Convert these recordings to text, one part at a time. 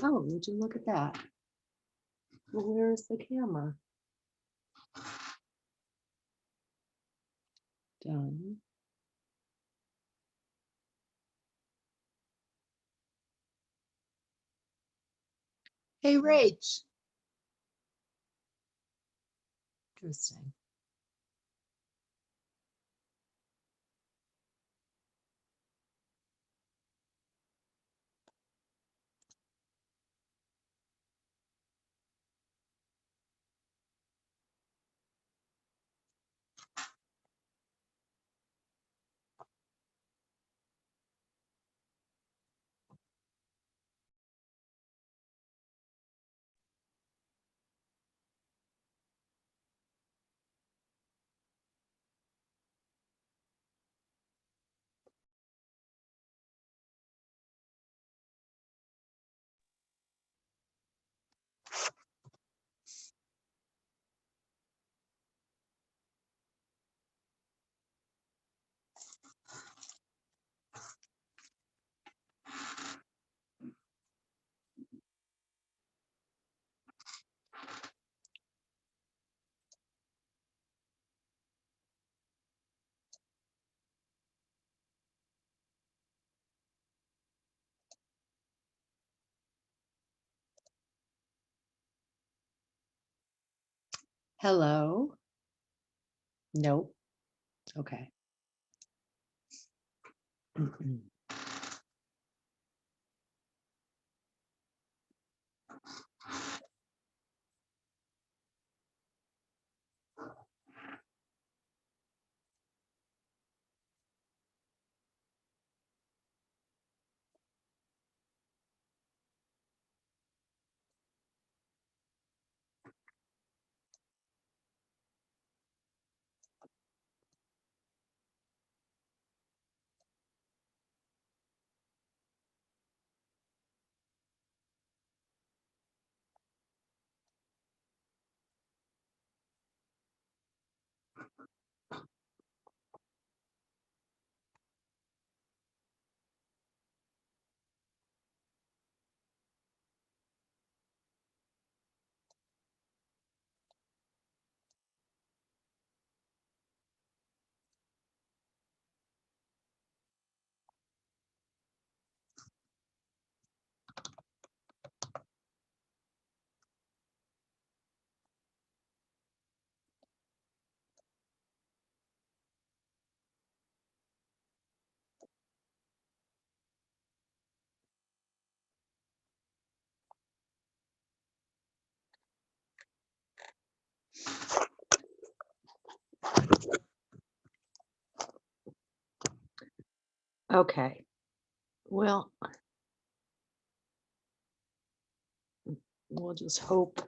Oh, would you look at that? Well, where's the camera? Done. Hey, Rach. Interesting. Hello. Nope. Okay. Okay. Well, we'll just hope.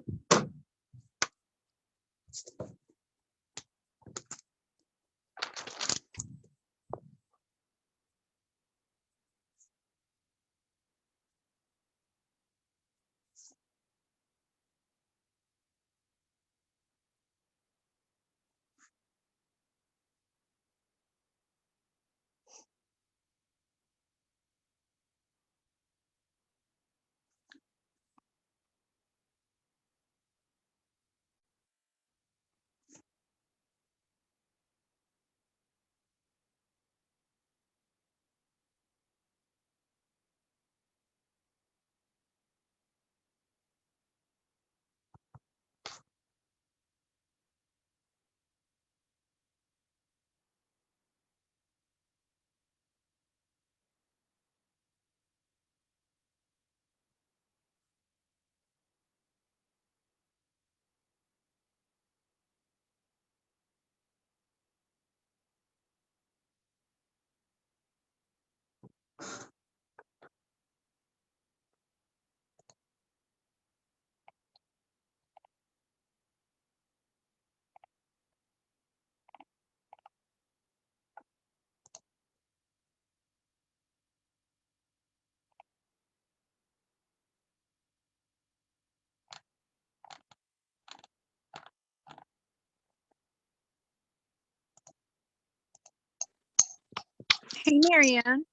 Hey, Marianne.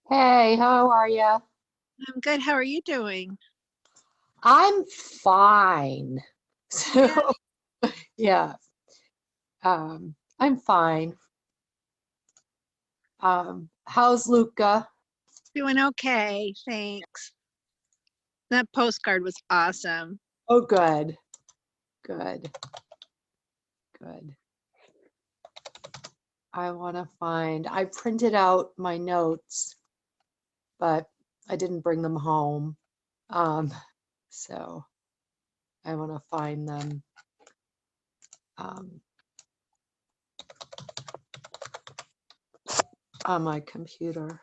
Hey, how are you? I'm good. How are you doing? I'm fine. So, yeah, I'm fine. How's Luca? Doing okay, thanks. That postcard was awesome. Oh, good, good, good. I printed out my notes, but I didn't bring them home. So I want to find them. On my computer.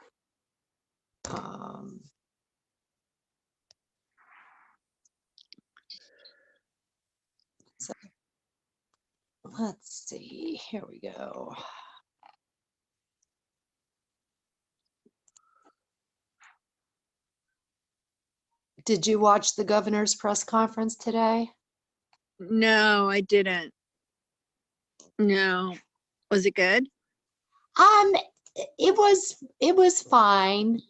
So let's see, here we go. Did you watch the governor's press conference today? No, I didn't. No. Was it good? It was fine.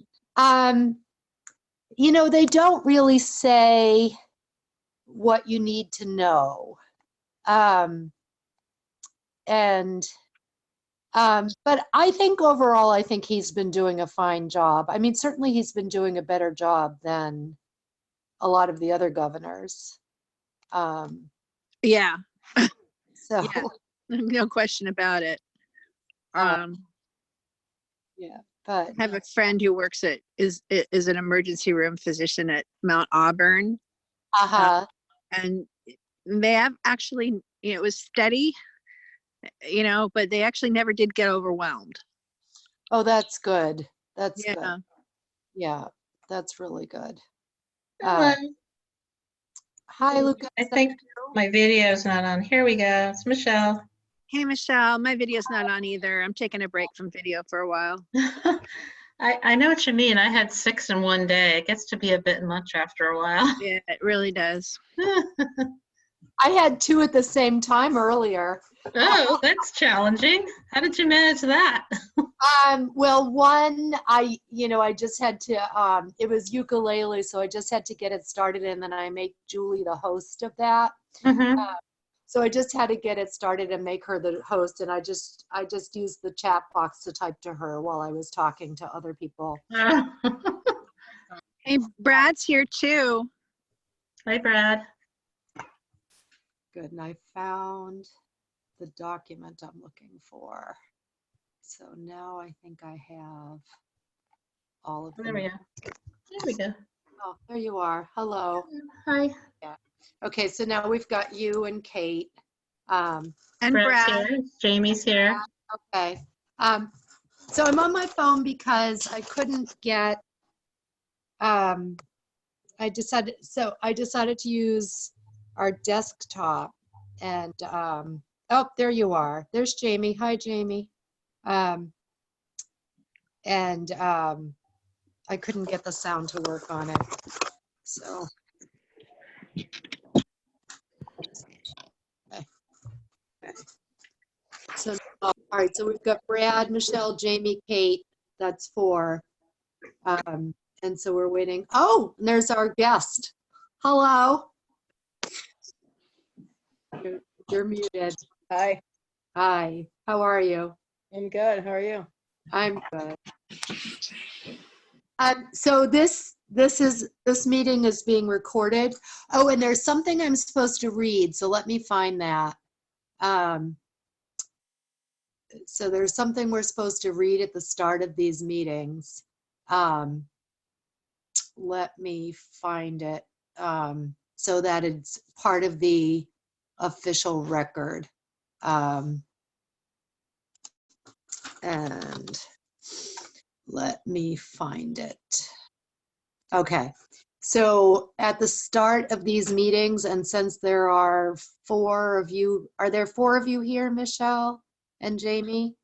You know, they don't really say what you need to know. But I think overall, I think he's been doing a fine job. I mean, certainly he's been doing a better job than a lot of the other governors. Yeah. So Yeah. No question about it. Yeah, but I have a friend who works is an emergency room physician at Mount Auburn. And they have actually, it was steady, but they actually never did get overwhelmed. Oh, that's good. That's Yeah. good. Yeah, that's really good. Hello. Hi, Lucas. I think my video is not on. Here we go. It's Michelle. Hey, Michelle. My video's not on either. I'm taking a break from video for a while. I know what you mean. I had 6 in one day. It gets to be a bit much after a while. Yeah, it really does. I had 2 at the same time earlier. Oh, that's challenging. How did you manage that? Well, one, I just had to, it was ukulele, so I just had to get it started, and then I make Julie the host of that. So I just had to get it started and make her the host, and I just used the chat box to type to her while I was talking to other people. Hey, Brad's here too. Hi, Brad. Good, and I found the document I'm looking for. So now I think I have all of them. There we go. There we go. Oh, there you are. Hello. Hi. Yeah. Okay, so now we've got you and Kate. And Brad's Brad. here. Jamie's here. Okay. So I'm on my phone because I couldn't get, I decided to use our desktop, and oh, there you are. There's Jamie. Hi, Jamie. And I couldn't get the sound to work on it. So. Okay. So, all right, so we've got Brad, Michelle, Jamie, Kate. That's 4. And so we're waiting. Oh, and there's our guest. Hello. You're muted. Hi, Hi. How are you? I'm good. How are you? I'm good. So this meeting is being recorded. Oh, and there's something I'm supposed to read. So let me find that. So there's something we're supposed to read at the start of these meetings. Let me find it so that it's part of the official record. And let me find it. Okay. So at the start of these meetings, and since there are 4 of you, are there 4 of you here, Michelle and Jamie?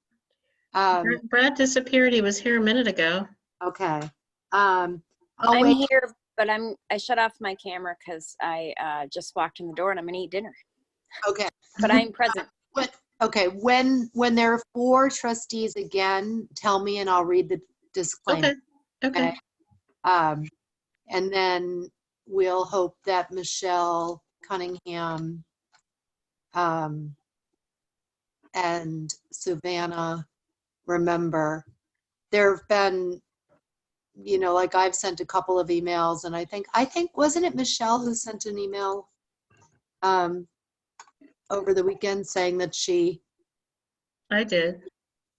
Brad disappeared. He was here a minute ago. Okay. I'm here, but I shut off my camera because I just walked in the door and I'm gonna eat dinner. Okay. But I'm present. Okay, when there are 4 trustees again, tell me and I'll read the disclaimer. Okay. And then we'll hope that Michelle Cunningham and Savannah remember. There have been, like I've sent a couple of emails, and I think wasn't it Michelle who sent an email over the weekend saying that she I did.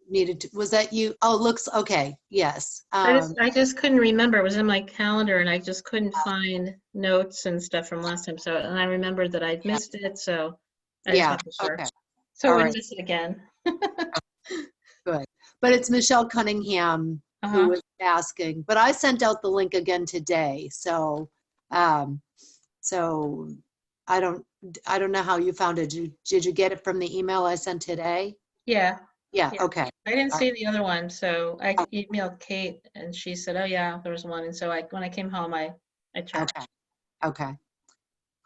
needed to, was that you? Oh, looks okay. Yes. I just couldn't remember. It was in my calendar and I just couldn't find notes and stuff from last time. So, and I remembered that I'd missed it. So I just Yeah. want to be sure. Okay. So All we right. miss it again. Good. But it's Michelle Cunningham who was asking, but I sent out the link again today. So, so I don't know how you found it. Did you get it from the email I sent today? Yeah. Yeah. Yeah. Okay. I didn't see the other one. So I emailed Kate and she said, oh yeah, there was one. And so when I came home, I checked. Okay.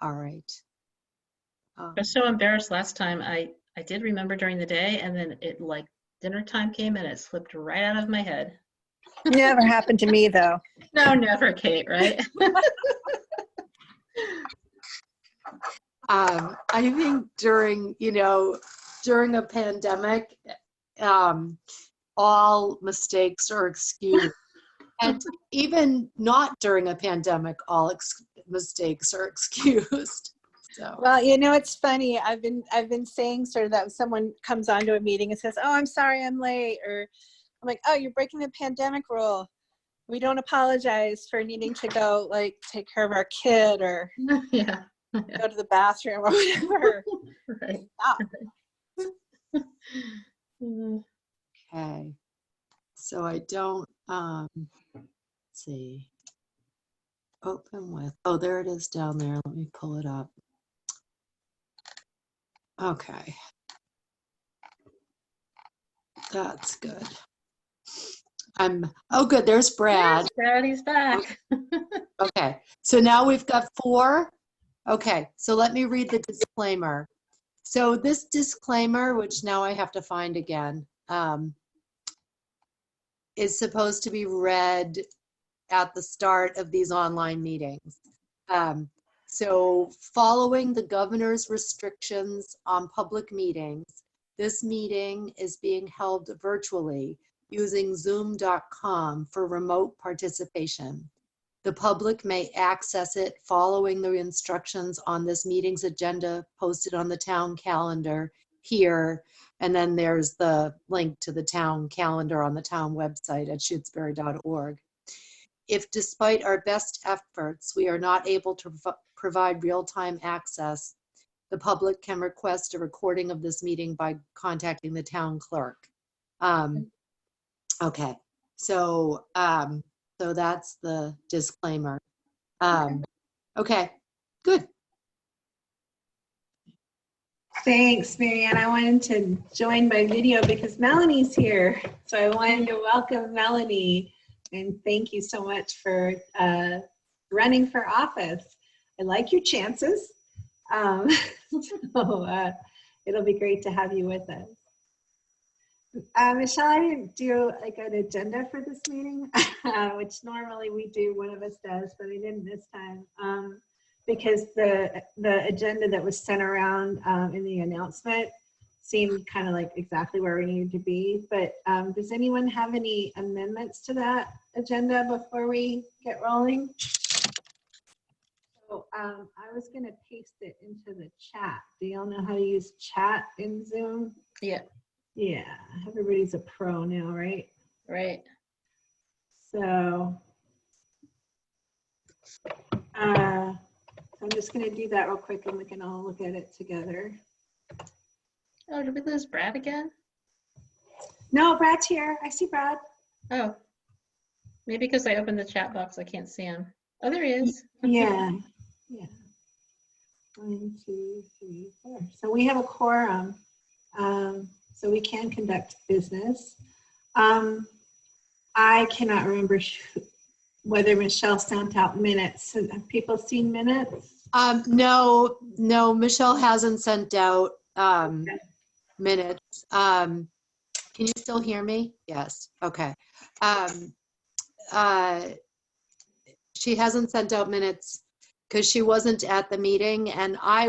All right. I was so embarrassed last time. I did remember during the day and then it like dinner time came and it slipped right out of my head. Never happened to me though. No, never, Kate, right? I think during a pandemic, all mistakes are excused. And even not during a pandemic, all mistakes are excused. So. Well, it's funny. I've been saying sort of that when someone comes onto a meeting and says, "Oh, I'm sorry, I'm late," or I'm like, "Oh, you're breaking the pandemic rule. We don't apologize for needing to go like take care of our kid or Yeah. go to the bathroom or whatever." Right. Stop. Okay. So I don't, let's see, open with, oh, there it is down there. Let me pull it up. Okay. That's good. Oh, good. There's Brad. Yes, Brad, he's back. Okay. So now we've got 4. Okay. So let me read the disclaimer. So this disclaimer, which now I have to find again, is supposed to be read at the start of these online meetings. So following the governor's restrictions on public meetings, this meeting is being held virtually using zoom.com for remote participation. The public may access it following the instructions on this meeting's agenda posted on the town calendar here. And then there's the link to the town calendar on the town website at shutesbury.org. If despite our best efforts, we are not able to provide real-time access, the public can request a recording of this meeting by contacting the town clerk. Okay, so that's the disclaimer. Okay, good. Thanks, Marianne. I wanted to join by video because Melanie's here. So I wanted to welcome Melanie and thank you so much for running for office. I like your chances. So it'll be great to have you with us. Michelle, I didn't do like an agenda for this meeting, which normally we do, one of us does, but I didn't this time. Because the agenda that was sent around in the announcement seemed kind of like exactly where we needed to be. But does anyone have any amendments to that agenda before we get rolling? So I was going to paste it into the chat. Do y'all know how to use chat in Zoom? Yeah. Yeah, everybody's a pro now, right? Right. So I'm just going to do that real quick and we can all look at it together. Oh, did we lose Brad again? No, Brad's here. I see Brad. Oh, maybe because I opened the chat box, I can't see him. Oh, there he is. Yeah. Yeah. 1, 2, 3, 4. So we have a quorum. So we can conduct business. I cannot remember whether Michelle sent out minutes. Have people seen minutes? No, Michelle hasn't sent out minutes. Can you still hear me? Yes. Okay. She hasn't sent out minutes because she wasn't at the meeting, and I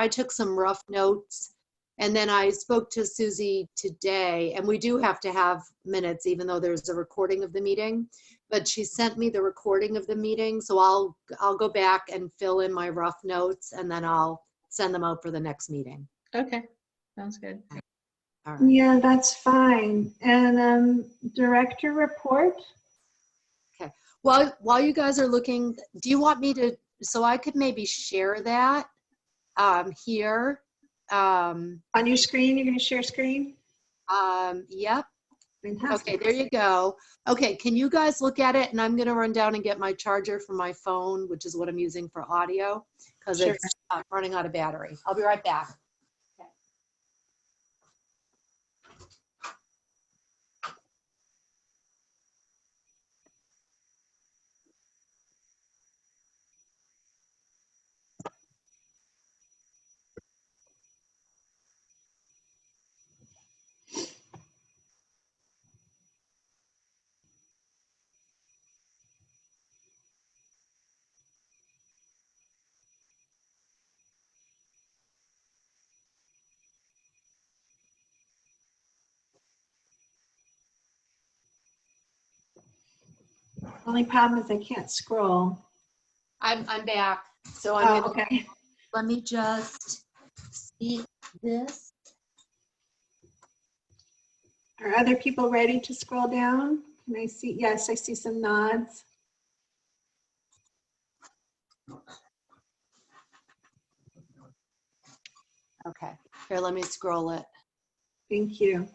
took some rough notes, and then I spoke to Susie today, and we do have to have minutes even though there's a recording of the meeting, but she sent me the recording of the meeting, so I'll go back and fill in my rough notes, and then I'll send them out for the next meeting. Okay, sounds good. All right. Yeah, that's fine. And director report? While you guys are looking, do you want me to, so I could maybe share that here? On your screen, you're going to share screen? Yep. Fantastic. Okay, there you go. Okay, can you guys look at it? And I'm going to run down and get my charger for my phone, which is what I'm using for audio, because Sure. it's running out of battery. I'll be right back. Only problem is I can't scroll. I'm back. So I'm Oh, gonna, okay. let me just see this. Are other people ready to scroll down? Can I see? Yes, I see some nods. Okay, here, let me scroll it. Thank you.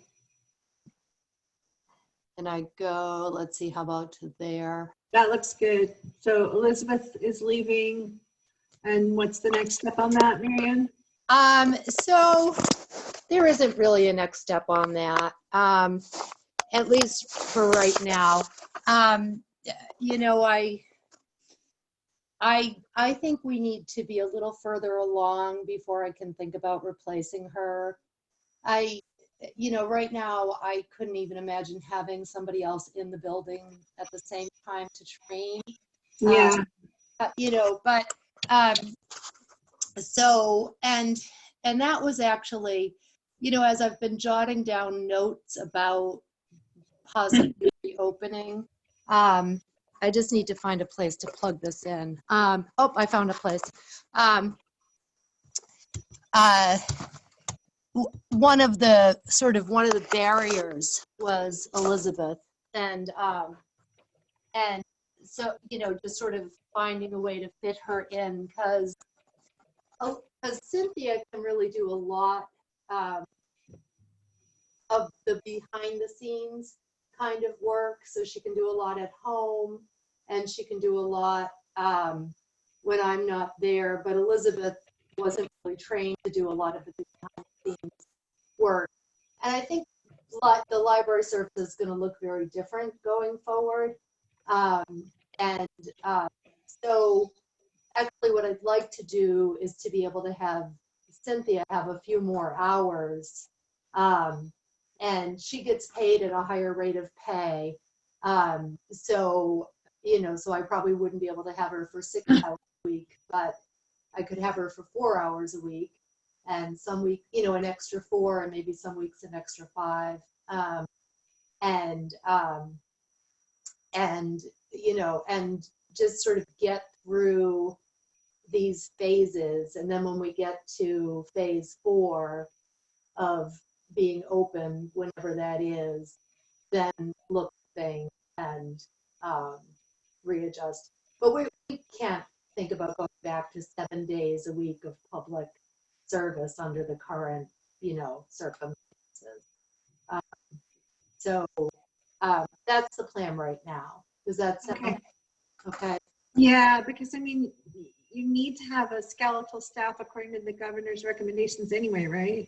And I go, let's see, how about to there? That looks good. So Elizabeth is leaving. And what's the next step on that, Marianne? So there isn't really a next step on that, at least for right now. You know, I think we need to be a little further along before I can think about replacing her. You know, right now I couldn't even imagine having somebody else in the building at the same time to train. Yeah. You know, but so, and that was actually, you know, as I've been jotting down notes about possibly reopening, I just need to find a place to plug this in. Oh, I found a place. One of the barriers was Elizabeth, and so, you know, just sort of finding a way to fit her in, because Cynthia can really do a lot of the behind the scenes kind of work. So she can do a lot at home, and she can do a lot when I'm not there. But Elizabeth wasn't really trained to do a lot of the behind the scenes work. And I think the library service is going to look very different going forward. So actually what I'd like to do is to be able to have Cynthia have a few more hours, and she gets paid at a higher rate of pay. So, you know, so I probably wouldn't be able to have her for 6 hours a week, but I could have her for 4 hours a week, and some week, you know, an extra 4, and maybe some weeks an extra 5. And you know, and just sort of get through these phases, and then when we get to phase 4 of being open, whenever that is, then look at things and readjust. But we can't think about going back to 7 days a week of public service under the current, you know, circumstances. So that's the plan right now. Does that sound okay? Yeah, because I mean, you need to have a skeletal staff according to the governor's recommendations anyway, right?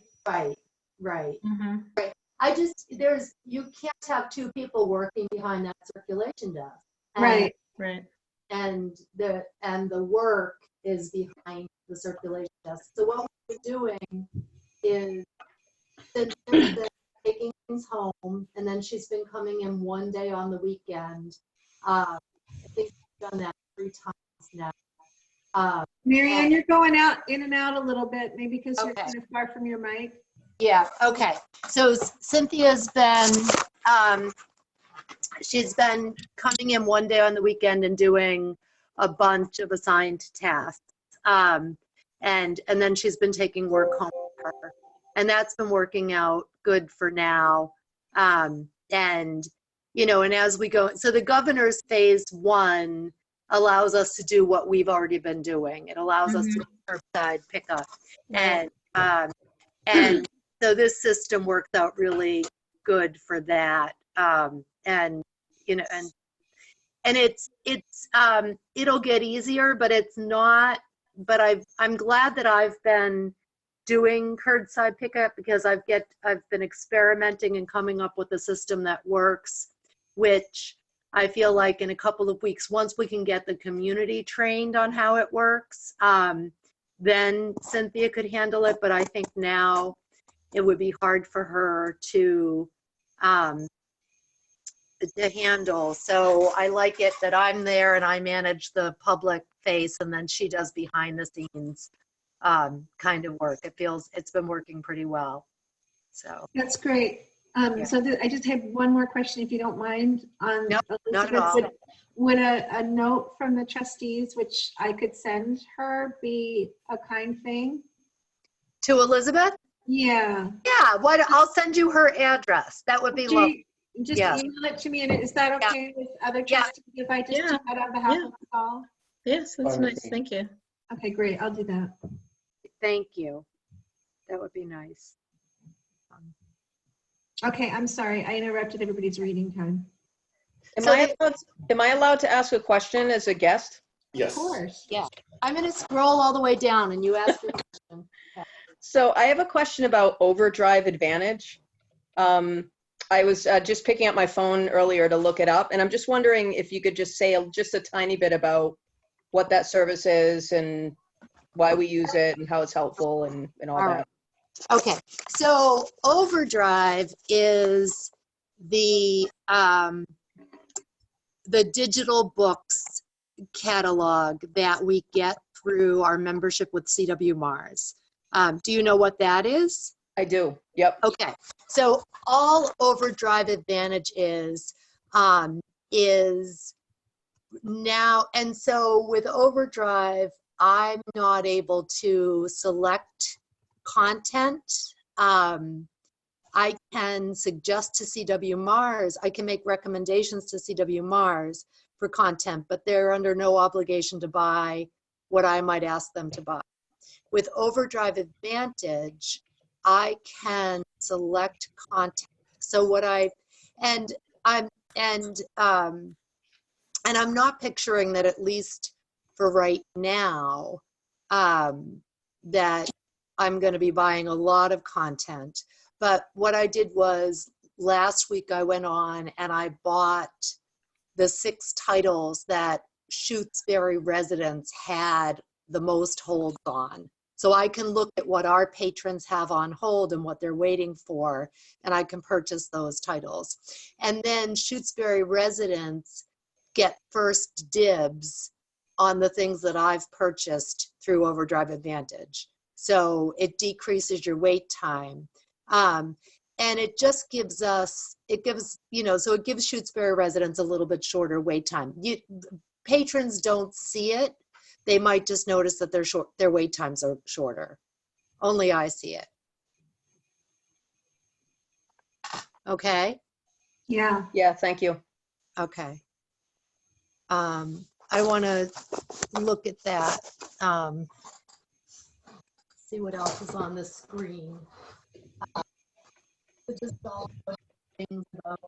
Right. Mm-hmm. You can't have 2 people working behind that circulation desk. Right. And the work is behind the circulation desk. So what we're doing is since been taking things home, and then she's been coming in one day on the weekend. I think she's done that 3 times now. Marianne, you're going out in and out a little bit, maybe because you're Okay. kind of far from your mic. Yeah, okay. So Cynthia's been, she's been coming in one day on the weekend and doing a bunch of assigned tasks. And then she's been taking work home with her. And that's been working out good for now. And, you know, and as we go, so the governor's phase 1 allows us to do what we've already been doing. It allows us to do curbside pickup. And so this system works out really good for that. And, you know, and it's it'll get easier, but it's not, but I'm glad that I've been doing curbside pickup because I've been experimenting and coming up with a system that works, which I feel like in a couple of weeks, once we can get the community trained on how it works, then Cynthia could handle it. But I think now it would be hard for her to handle. So I like it that I'm there and I manage the public face, and then she does behind the scenes kind of work. It's been working pretty well. So That's great. So I just have one more question, if you don't mind, on Nope, not at all. Would a note from the trustees, which I could send her, be a kind thing? to Elizabeth? Yeah. Yeah, I'll send you her address. That would be lovely. Just Yeah. email it to me, and is that okay with other trustees if I just do that on behalf of us all? Yes, that's nice. Thank you. Okay, great. I'll do that. Thank you. That would be nice. Okay, I'm sorry. I interrupted everybody's reading time. Am I allowed to ask a question as a guest? Of course. Yeah. I'm going to scroll all the way down and you ask your question. So I have a question about Overdrive Advantage. I was just picking up my phone earlier to look it up, and I'm just wondering if you could just say just a tiny bit about what that service is and why we use it and how it's helpful and all that. Right. Okay, so Overdrive is the digital books catalog that we get through our membership with CW Mars. Do you know what that is? I do. Yep. Okay, so all Overdrive Advantage is now, and so with Overdrive, I'm not able to select content. I can suggest to CW Mars, I can make recommendations to CW Mars for content, but they're under no obligation to buy what I might ask them to buy. With Overdrive Advantage, I can select content. So what and I'm not picturing that, at least for right now, that I'm going to be buying a lot of content. But what I did was last week I went on and I bought the 6 titles that Shutesbury residents had the most holds on. So I can look at what our patrons have on hold and what they're waiting for, and I can purchase those titles. And then Shutesbury residents get first dibs on the things that I've purchased through Overdrive Advantage. So it decreases your wait time. And it just gives us, so it gives Shutesbury residents a little bit shorter wait time. Patrons don't see it. They might just notice that their wait times are shorter. Only I see it. Okay? Yeah. Yeah, thank you. Okay. I want to look at that. See what else is on the screen. Just all the things about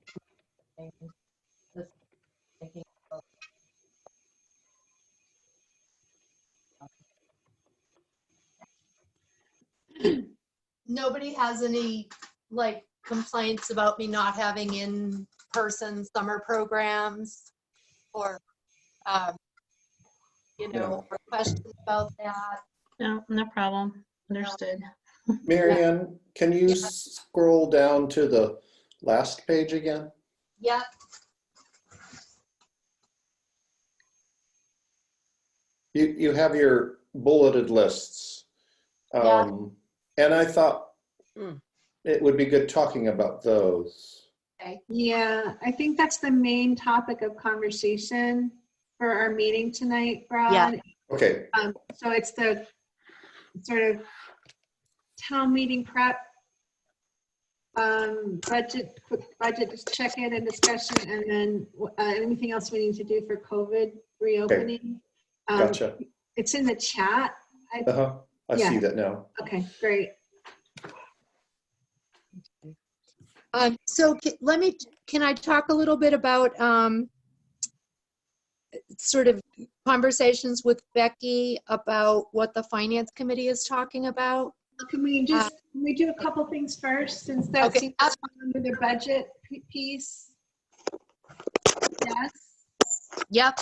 this thinking about. Nobody has any complaints about me not having in-person summer programs or or questions about that? No, no problem. Understood. Marianne, can you scroll down to the last page again? Yeah. You have your bulleted lists. Yeah. And I thought Hmm. it would be good talking about those. Okay. Yeah, I think that's the main topic of conversation for our meeting tonight, Brad. Okay, So it's the sort of town meeting prep, budget, quick budget just check-in and discussion, and then anything else we need to do for COVID reopening. gotcha. It's in the chat. I see that now. Okay, great. So can I talk a little bit about sort of conversations with Becky about what the finance committee is talking about? Can we just, can we do a couple things first, since that Okay. seems to fall under the budget piece? Yes? Yep.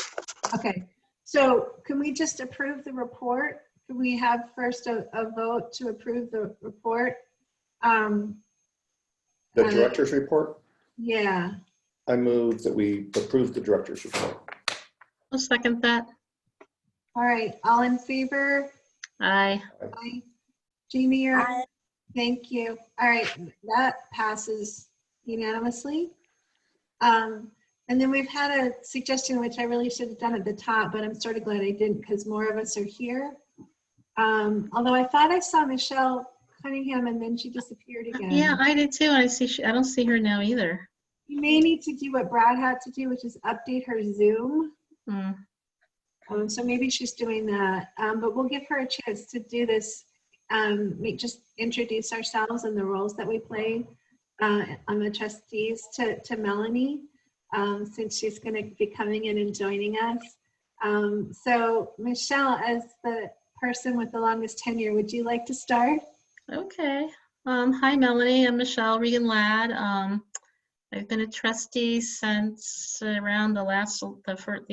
Okay, so can we just approve the report? Can we have first a vote to approve the report? The director's report, Yeah, I move that we approve the director's report. I'll second that. all right, all in favor? Aye. Aye. Jamie, you're, Aye. thank you. All right, that passes unanimously. And then we've had a suggestion, which I really should have done at the top, but I'm sort of glad I didn't, because more of us are here. Although I thought I saw Michelle Cunningham and then she disappeared again. Yeah, I did too. I don't see her now either. You may need to do what Brad had to do, which is update her Zoom. Mm. So maybe she's doing that, but we'll give her a chance to do this. Just introduce ourselves and the roles that we play on the trustees to Melanie, since she's going to be coming in and joining us. So Michelle, as the person with the longest tenure, would you like to start? Okay. Hi, Melanie. I'm Michelle Regan-Ladd. I've been a trustee since around the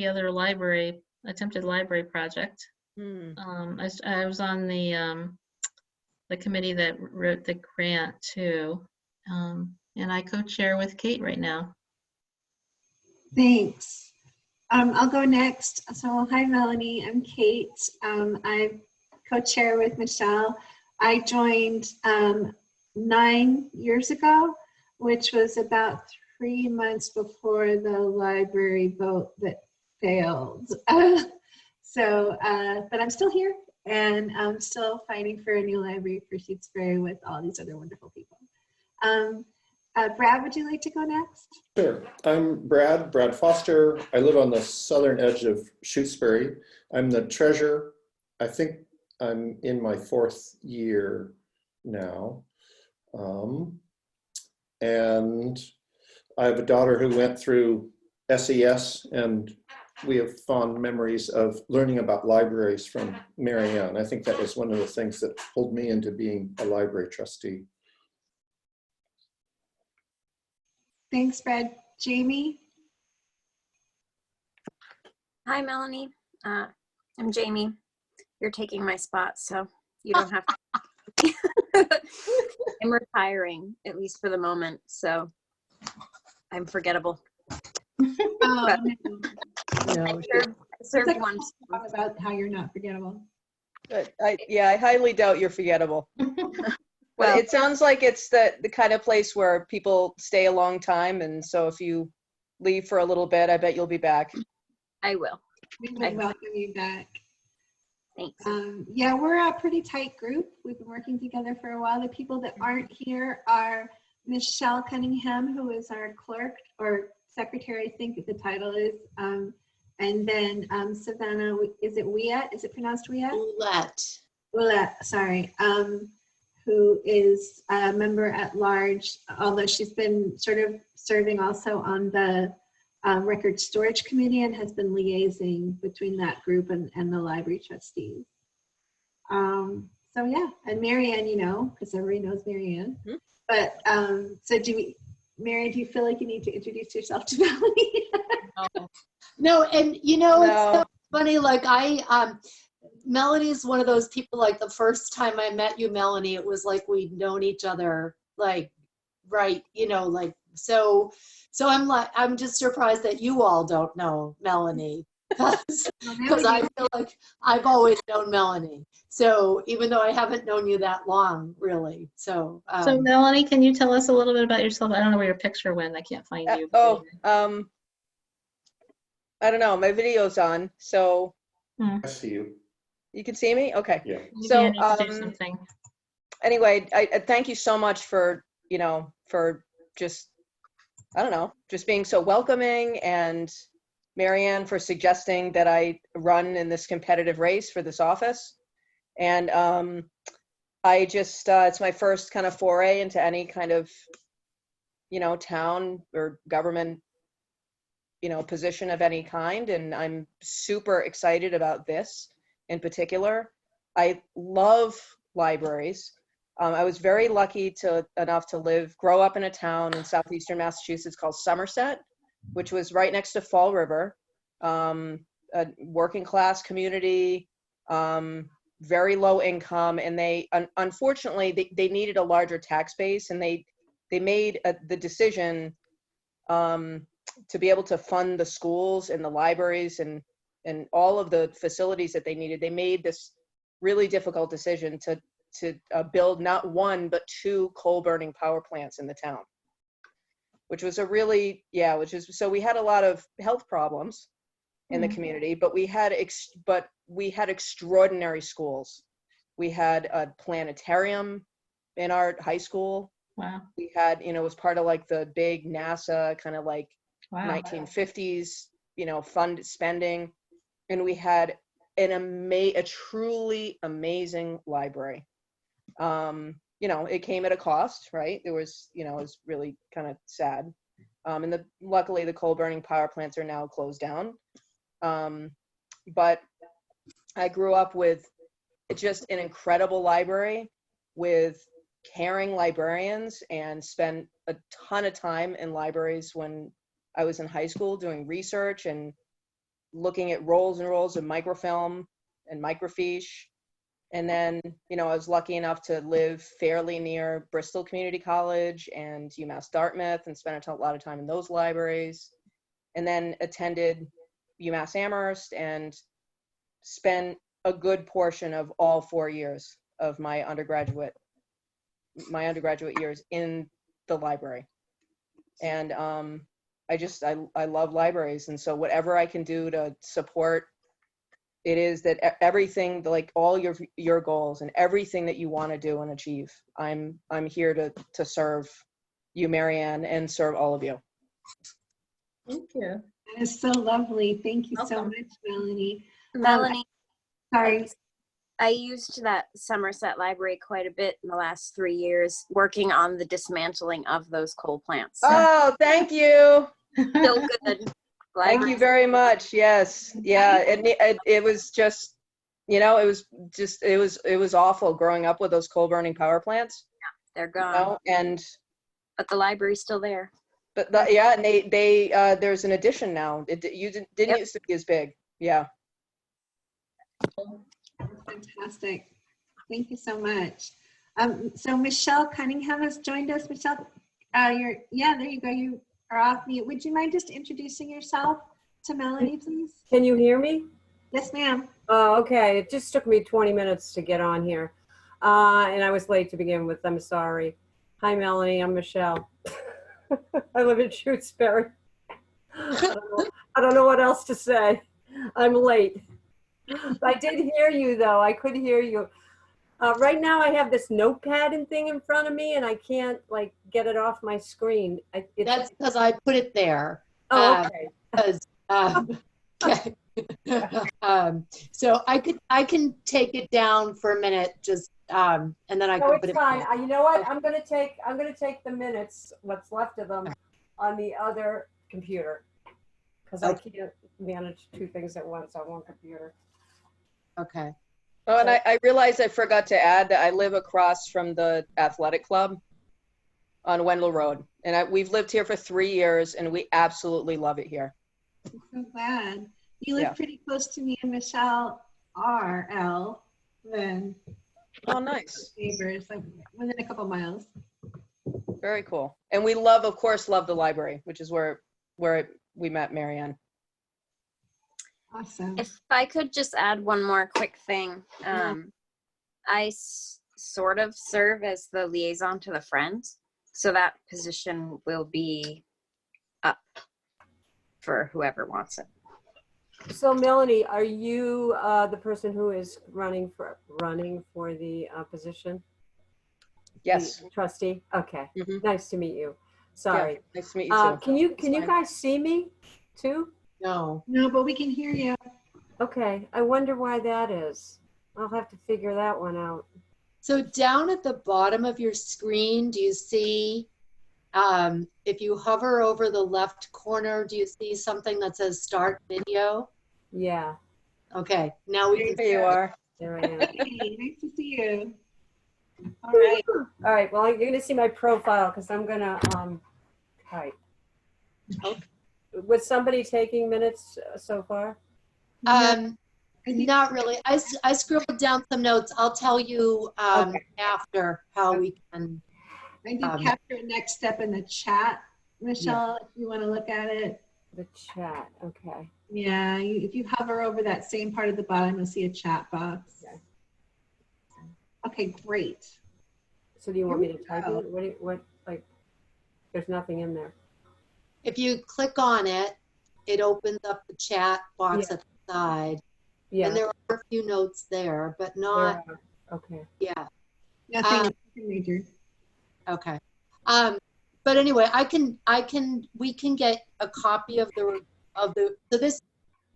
other attempted library project. I was on the committee that wrote the grant too, and I co-chair with Kate right now. Thanks. I'll go next. So hi, Melanie. I'm Kate. I co-chair with Michelle. I joined 9 years ago, which was about 3 months before the library vote that failed. But I'm still here, and I'm still fighting for a new library for Shutesbury with all these other wonderful people. Brad, would you like to go next? Sure. I'm Brad Foster. I live on the southern edge of Shutesbury. I'm the treasurer. I think I'm in my 4th year now. And I have a daughter who went through SES, and we have fond memories of learning about libraries from Marianne. I think that was one of the things that pulled me into being a library trustee. Thanks, Brad. Jamie? Hi, Melanie. I'm Jamie. You're taking my spot, so you don't have to. I'm retiring, at least for the moment, so I'm forgettable. Oh, No, I served once. about how you're not forgettable. I highly doubt you're forgettable. But it sounds like it's the kind of place where people stay a long time, and so if you leave for a little bit, I bet you'll be back. I will. We would welcome you back. Thanks. Yeah, we're a pretty tight group. We've been working together for a while. The people that aren't here are Michelle Cunningham, who is our clerk or secretary, I think the title is. And then Savannah, is it Wiet? Is it pronounced Wiet? Ouellette, sorry. Who is a member at large, although she's been sort of serving also on the record storage committee and has been liaising between that group and the library trustees. So yeah, and Marianne, you know, because everybody knows Marianne. Mm-hmm. But so Marianne, do you feel like you need to introduce yourself to Melanie? No, and you know, it's so funny, like Melanie's one of those people, like the first time I met you, Melanie, it was like we'd known each other, like, right, you know, like, so I'm just surprised that you all don't know Melanie. Because I feel like I've always known Melanie. So even though I haven't known you that long, really. So, So Melanie, can you tell us a little bit about yourself? I don't know where your picture went. I can't find you. I don't know. My video's on, so I see you. you can see me? Okay. Yeah. Maybe So, I need to do something. anyway, I thank you so much for, you know, for just, I don't know, just being so welcoming, and Marianne for suggesting that I run in this competitive race for this office. And I just, it's my first kind of foray into any kind of, you know, town or government, you know, position of any kind. And I'm super excited about this in particular. I love libraries. I was very lucky enough to grow up in a town in southeastern Massachusetts called Somerset, which was right next to Fall River, a working class community, very low income, and they unfortunately they needed a larger tax base, and they made the decision to be able to fund the schools and the libraries and all of the facilities that they needed. They made this really difficult decision to build not one but 2 coal burning power plants in the town, which was a really, so we had a lot of health problems in the community, but we had extraordinary schools. We had a planetarium in our high school. Wow. We had, you know, it was part of like the big NASA kind of like Wow. 1950s, you know, fund spending. And we had a truly amazing library. You know, it came at a cost, right? There was, you know, it was really kind of sad. And luckily the coal burning power plants are now closed down. But I grew up with just an incredible library with caring librarians, and spent a ton of time in libraries when I was in high school doing research and looking at rolls and rolls of microfilm and microfiche. And then, you know, I was lucky enough to live fairly near Bristol Community College and UMass Dartmouth, and spent a lot of time in those libraries. And then attended UMass Amherst and spent a good portion of all 4 years of my undergraduate years in the library. And I love libraries. And so whatever I can do to support it is that everything, like all your goals and everything that you want to do and achieve, I'm here to serve you, Marianne, and serve all of you. Thank you. That is so lovely. Thank you so Welcome. much, Melanie. Melanie, Sorry. I used that Somerset Library quite a bit in the last 3 years, working on the dismantling of those coal plants. Oh, thank you. Still good. Thank you very much. Yes. Yeah. It was just, you know, it was awful growing up with those coal burning power plants. Yeah, they're gone. You know, but the library's still there. But and they there's an addition now. It didn't used to be as big. Yeah. Fantastic. Thank you so much. So Michelle Cunningham has joined us. Michelle, there you go. You are off mute. Would you mind just introducing yourself to Melanie, please? Can you hear me? Yes, ma'am. Oh, okay. It just took me 20 minutes to get on here. And I was late to begin with. I'm sorry. Hi, Melanie. I'm Michelle. I live in Shutesbury. I don't know what else to say. I'm late. I did hear you, though. I could hear you. Right now, I have this notepad and thing in front of me, and I can't like get it off my screen. That's because I put it there. Oh, okay. Okay. So I can take it down for a minute, just and then I can put it's it fine. back. You know what? I'm gonna take the minutes, what's left of them, on the other computer, because I can't manage 2 things at once on one computer. Okay. Oh, and I realized I forgot to add that I live across from the athletic club on Wendell Road, and we've lived here for 3 years, and we absolutely love it here. I'm so glad. You live pretty close to me and Michelle. RL, then Oh, nice. neighbors, like within a couple miles. Very cool. And we love, of course, love the library, which is where we met Marianne. Awesome. If I could just add one more quick thing. I sort of serve as the liaison to the Friends. So that position will be up for whoever wants it. So Melanie, are you the person who is running for the position? Yes. The trustee? Okay. Mhm. Nice to meet you. Sorry. Yeah, nice to meet you too. Can you fine. guys see me too? No. No, but we can hear you. Okay. I wonder why that is. I'll have to figure that one out. So down at the bottom of your screen, do you see, if you hover over the left corner, do you see something that says start video? Yeah. Okay, now we can. There you are. There I am. Hey, nice to see you. All right. All right. Well, you're gonna see my profile because I'm gonna type. Okay. Was somebody taking minutes so far? Not really. I scribbled down some notes. I'll tell you Okay. after how we can. I did capture a next step in the chat, Michelle, if you want to look at it. The chat. Okay. Yeah, if you hover over that same part at the bottom, you'll see a chat box. Okay. Okay, great. So do you want me to type go. it? What, like, there's nothing in there. If you click on it, it opens up the chat box Yeah. at the side. Yeah. And there are a few notes there, but not, Okay. yeah, Nothing major. okay. But anyway, we can get a copy of so this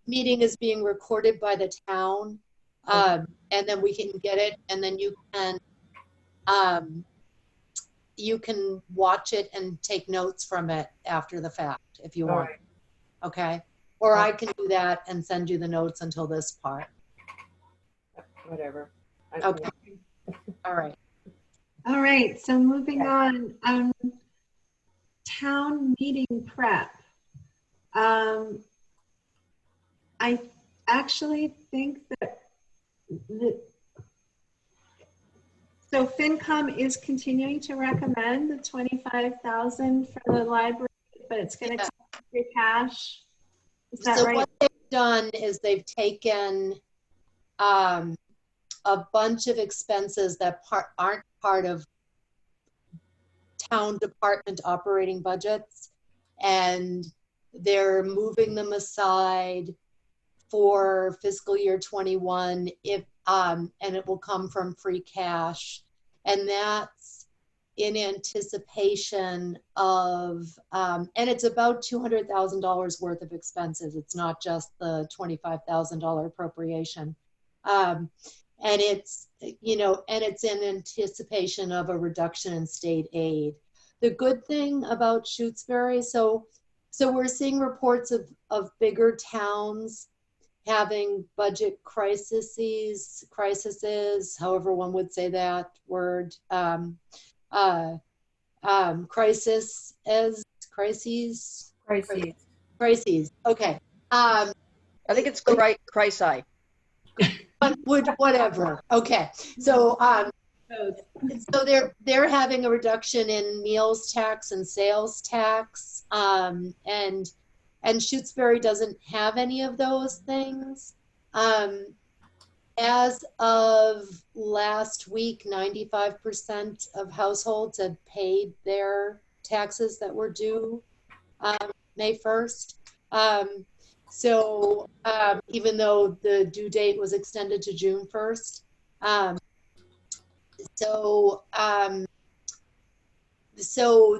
meeting is being recorded by the town. And then we can get it, and then you can watch it and take notes from it after the fact if you want. Right. Okay. Or I can do that and send you the notes until this part. Whatever. Okay. All right. All right, so moving on, town meeting prep. I actually think that so FinCom is continuing to recommend the 25,000 for the library, but it's going to take free cash. Is that So right? what they've done is they've taken a bunch of expenses that aren't part of town department operating budgets, and they're moving them aside for fiscal year 21 and it will come from free cash, and that's in anticipation of and it's about $200,000 worth of expenses. It's not just the $25,000 appropriation, and it's and it's in anticipation of a reduction in state aid. The good thing about Shutesbury, so we're seeing reports of bigger towns having budget crises, however one would say that word, crises. Okay. I think it's Chrysai. Whatever. Okay. So so they're having a reduction in meals tax and sales tax, and Shutesbury doesn't have any of those things. As of last week, 95% of households had paid their taxes that were due May 1st. So even though the due date was extended to June 1st. So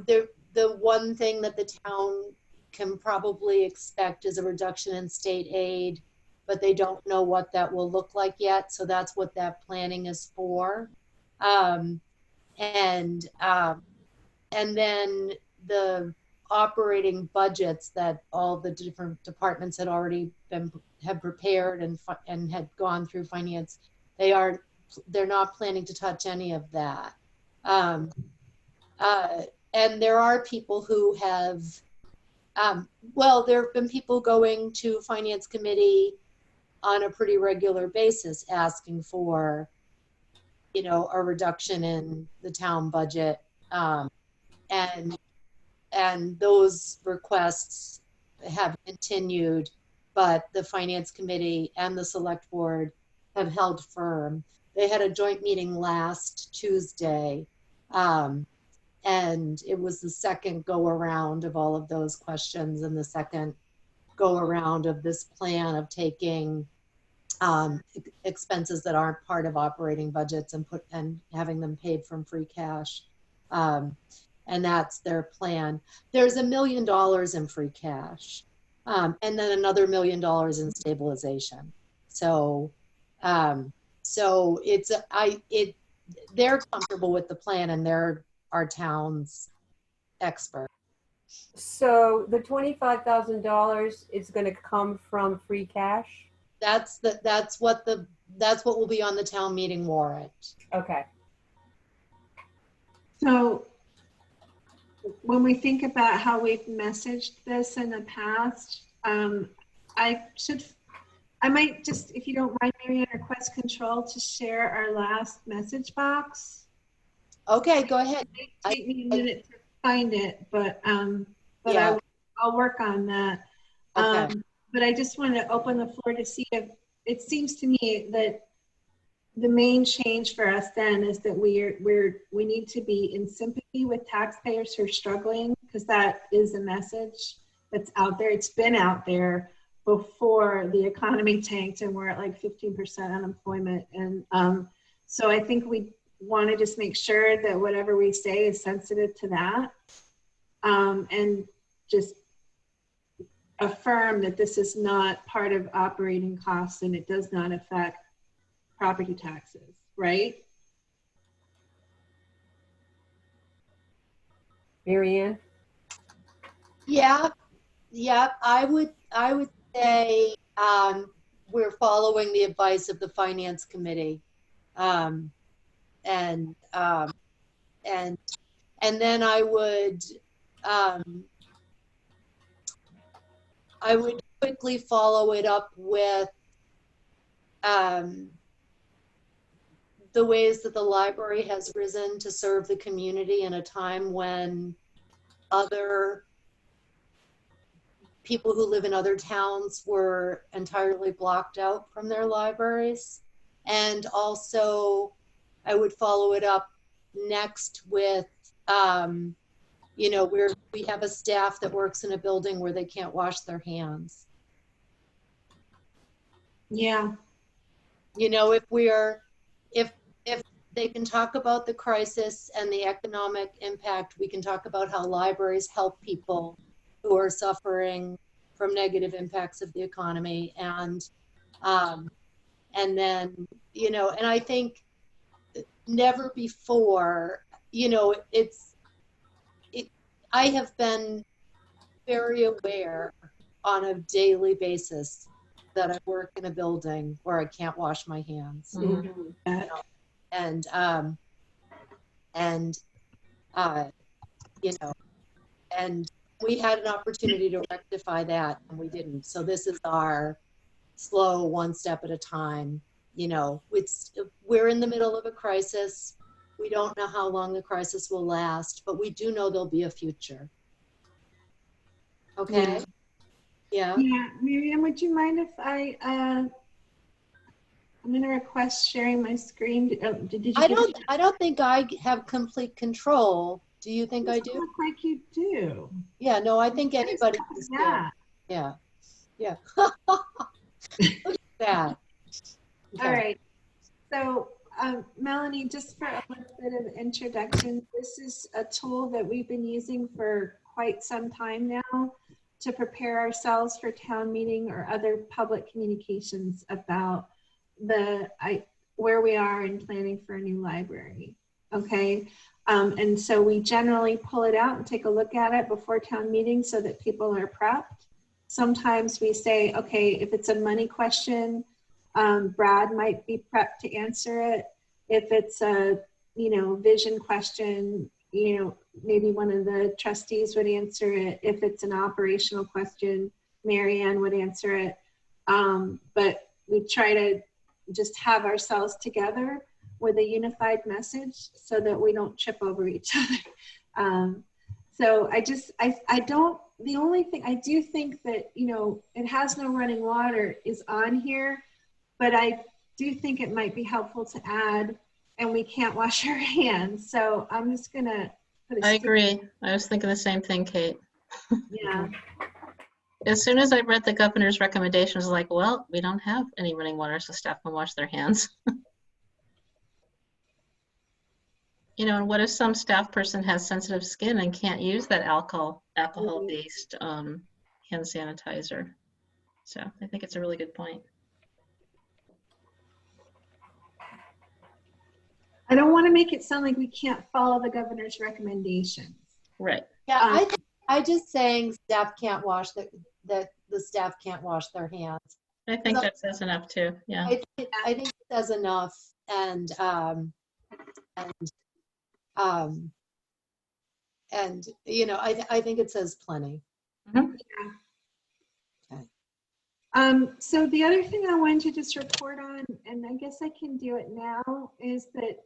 the one thing that the town can probably expect is a reduction in state aid, but they don't know what that will look like yet. So that's what that planning is for. And then the operating budgets that all the different departments had already have prepared and had gone through finance, they're not planning to touch any of that. And there are people who have, there have been people going to finance committee on a pretty regular basis asking for, you know, a reduction in the town budget. And those requests have continued, but the finance committee and the select board have held firm. They had a joint meeting last Tuesday, and it was the second go around of all of those questions and the second go around of this plan of taking expenses that aren't part of operating budgets and having them paid from free cash. And that's their plan. There's $1 million in free cash, and then another $1 million in stabilization. So, so they're comfortable with the plan, and they're our town's expert. So the $25,000 is going to come from free cash? That's what will be on the town meeting warrant. Okay. So when we think about how we've messaged this in the past, I might just, if you don't mind, Marianne, request control to share our last message box. Okay, go ahead. It might take me a minute to find it, but Yeah. I'll work on that. Okay. But I just wanted to open the floor to see if it seems to me that the main change for us then is that we need to be in sympathy with taxpayers who are struggling, because that is a message that's out there. It's been out there before the economy tanked and we're at like 15% unemployment. And so I think we want to just make sure that whatever we say is sensitive to that, and just affirm that this is not part of operating costs and it does not affect property taxes, right? Marianne? Yeah, I would say we're following the advice of the finance committee, and then I would quickly follow it up with the ways that the library has risen to serve the community in a time when other people who live in other towns were entirely blocked out from their libraries. And also I would follow it up next with, you know, we have a staff that works in a building where they can't wash their hands. Yeah. You know, if they can talk about the crisis and the economic impact, we can talk about how libraries help people who are suffering from negative impacts of the economy. And then, you know, and I think never before, you know, I have been very aware on a daily basis that I work in a building where I can't wash my hands. Mm-hmm. You know? And you know, and we had an opportunity to rectify that and we didn't. So this is our slow one step at a time. You know, we're in the middle of a crisis. We don't know how long the crisis will last, but we do know there'll be a future. Okay. Yeah. Yeah, Miriam, would you mind if I'm going to request sharing my screen. Did you? I don't think I have complete control. Do you think I do? Look like you do. Yeah. No, I think anybody can see it. Yeah. Yeah. Look at that. Okay. All right. So, Melanie, just for a little bit of introduction, this is a tool that we've been using for quite some time now to prepare ourselves for town meeting or other public communications about where we are in planning for a new library. Okay. And so we generally pull it out and take a look at it before town meeting so that people are prepped. Sometimes we say, okay, if it's a money question, Brad might be prepped to answer it. If it's a, you know, vision question, you know, maybe one of the trustees would answer it. If it's an operational question, Marianne would answer it. But we try to just have ourselves together with a unified message so that we don't trip over each other. So I don't, the only thing, I do think that, you know, it has no running water is on here, but I do think it might be helpful to add, and we can't wash our hands. So I'm just gonna put a I stick- agree. I was thinking the same thing, Kate. Yeah. As soon as I read the governor's recommendations, I was like, well, we don't have any running water, so staff can wash their hands. You know, and what if some staff person has sensitive skin and can't use that alcohol-based hand sanitizer? So I think it's a really good point. I don't want to make it sound like we can't follow the governor's recommendations. Right. Yeah, I just saying staff can't wash the staff can't wash their hands. I think that says enough too. Yeah. I think it says enough, and you know, I think it says plenty. Mhm. Yeah. So the other thing I wanted to just report on, and I guess I can do it now, is that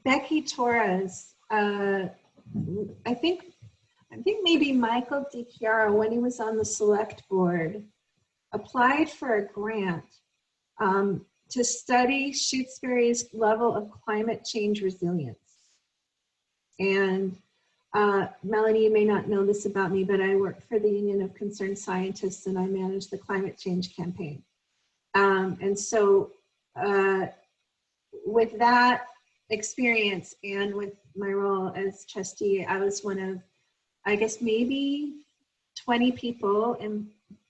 Becky Torres, I think maybe Michael DiChiaro, when he was on the select board, applied for a grant to study Shutesbury's level of climate change resilience. And Melanie, you may not know this about me, but I work for the Union of Concerned Scientists and I manage the climate change campaign. And so with that experience and with my role as trustee, I was one of, I guess, maybe 20 people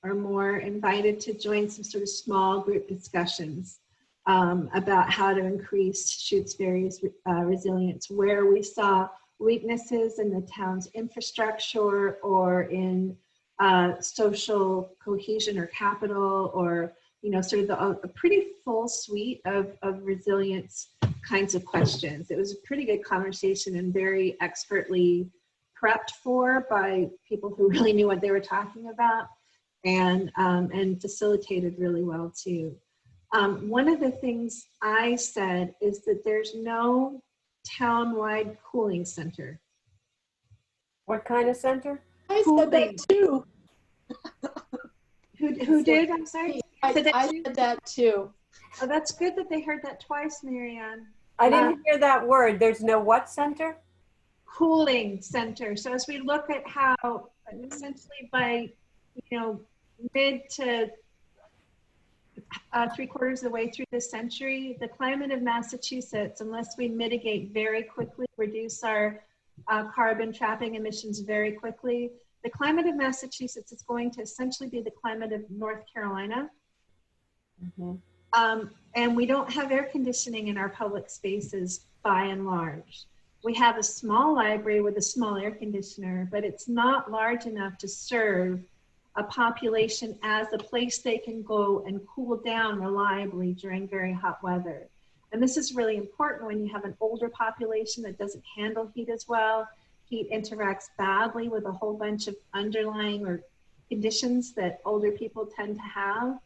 or more invited to join some sort of small group discussions about how to increase Shutesbury's resilience, where we saw weaknesses in the town's infrastructure or in social cohesion or capital, or, you know, sort of a pretty full suite of resilience kinds of questions. It was a pretty good conversation and very expertly prepped for by people who really knew what they were talking about, and facilitated really well too. One of the things I said is that there's no town-wide cooling center. What kind of center? I said that too. Who did? I'm sorry. I said that too. Oh, that's good that they heard that twice, Marianne. I didn't hear that word. There's no what center? Cooling center. So as we look at how essentially by, you know, mid to 3/4 of the way through this century, the climate of Massachusetts, unless we mitigate very quickly, reduce our carbon trapping emissions very quickly, the climate of Massachusetts is going to essentially be the climate of North Carolina. Mm-hmm. And we don't have air conditioning in our public spaces by and large. We have a small library with a small air conditioner, but it's not large enough to serve a population as a place they can go and cool down reliably during very hot weather. And this is really important when you have an older population that doesn't handle heat as well. Heat interacts badly with a whole bunch of underlying or conditions that older people tend to have.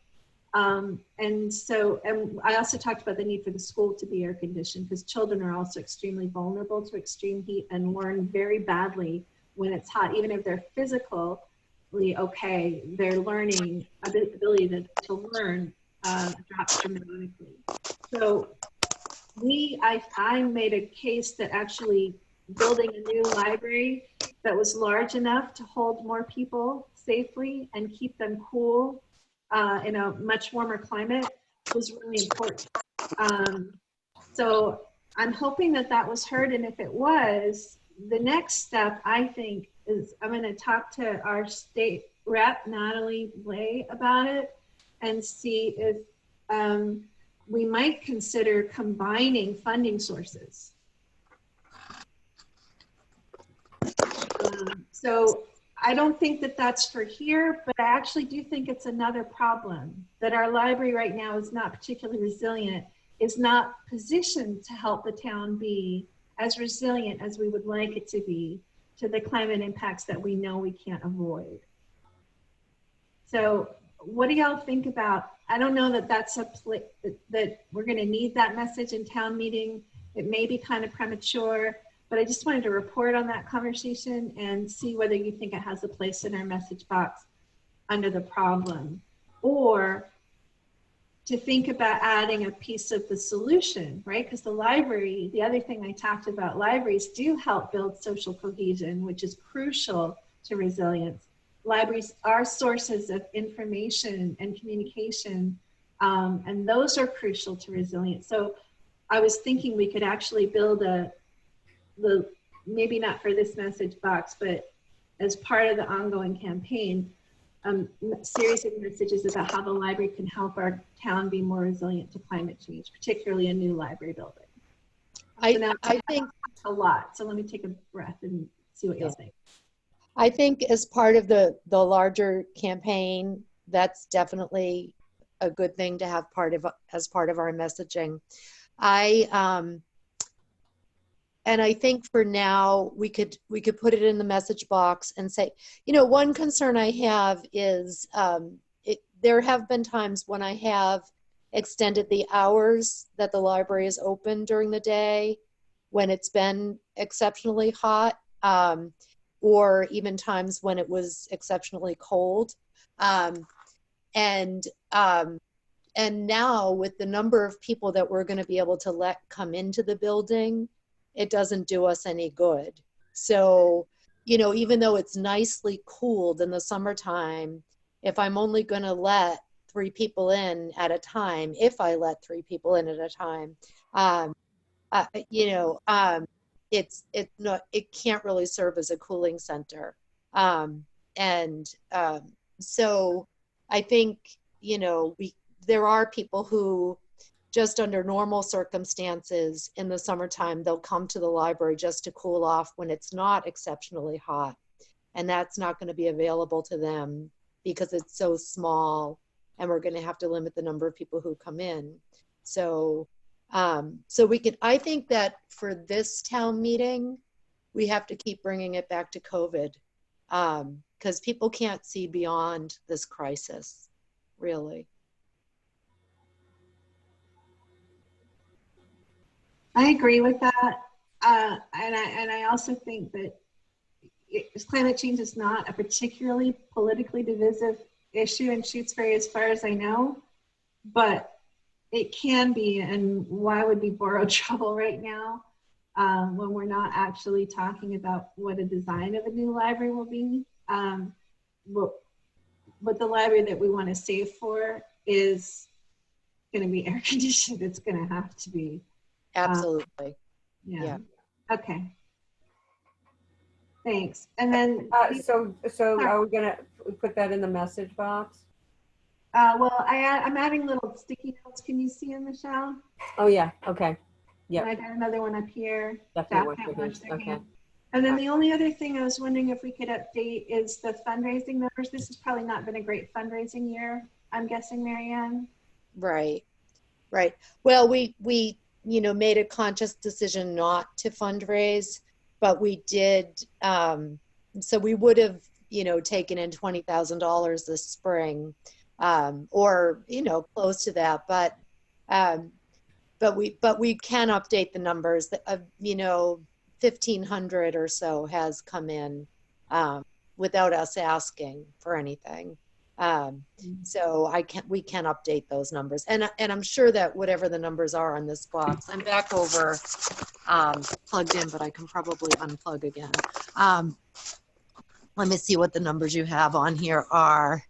And I also talked about the need for the school to be air conditioned, because children are also extremely vulnerable to extreme heat and learn very badly when it's hot. Even if they're physically okay, their learning ability to learn drops dramatically. So I made a case that actually building a new library that was large enough to hold more people safely and keep them cool in a much warmer climate was really important. So I'm hoping that that was heard, and if it was, the next step, I think, is I'm going to talk to our state rep, Natalie Blay, about it and see if we might consider combining funding sources. So I don't think that that's for here, but I actually do think it's another problem that our library right now is not particularly resilient, is not positioned to help the town be as resilient as we would like it to be to the climate impacts that we know we can't avoid. So what do y'all think about, I don't know that that's a place that we're going to need that message in town meeting. It may be kind of premature, but I just wanted to report on that conversation and see whether you think it has a place in our message box under the problem, or to think about adding a piece of the solution, right? Because the library, the other thing I talked about, libraries do help build social cohesion, which is crucial to resilience. Libraries are sources of information and communication, and those are crucial to resilience. So I was thinking we could actually build maybe not for this message box, but as part of the ongoing campaign, series of messages about how the library can help our town be more resilient to climate change, particularly a new library building. I think a lot. So let me take a breath and see what you'll think. I think as part of the larger campaign, that's definitely a good thing to have as part of our messaging. And I think for now we could put it in the message box and say, you know, one concern I have is there have been times when I have extended the hours that the library is open during the day when it's been exceptionally hot, or even times when it was exceptionally cold. And now with the number of people that we're going to be able to let come into the building, it doesn't do us any good. So, you know, even though it's nicely cooled in the summertime, if I'm only going to let 3 people in at a time, if I let 3 people in at a time, you know, it can't really serve as a cooling center. So I think, you know, there are people who just under normal circumstances in the summertime, they'll come to the library just to cool off when it's not exceptionally hot. And that's not going to be available to them because it's so small and we're going to have to limit the number of people who come in. So I think that for this town meeting, we have to keep bringing it back to COVID, because people can't see beyond this crisis, really. I agree with that. And I also think that climate change is not a particularly politically divisive issue in Shutesbury as far as I know, but it can be, and why would we borrow trouble right now when we're not actually talking about what a design of a new library will be? What the library that we want to save for is going to be air conditioned. It's going to have to be. Absolutely. Yeah. Okay. Thanks. And then so are we gonna put that in the message box? Well, I'm adding little sticky notes. Can you see them, Michelle? Oh yeah. Okay. Yeah. I got another one up here. Okay. And then the only other thing I was wondering if we could update is the fundraising numbers. This has probably not been a great fundraising year, I'm guessing, Marianne. Right. Well, we you know, made a conscious decision not to fundraise, but we did. So we would have, you know, taken in $20,000 this spring, or, you know, close to that. But we can update the numbers. That you know, 1,500 or so has come in without us asking for anything. So we can update those numbers, and I'm sure that whatever the numbers are on this box, I'm back over plugged in, but I can probably unplug again. Let me see what the numbers you have on here are.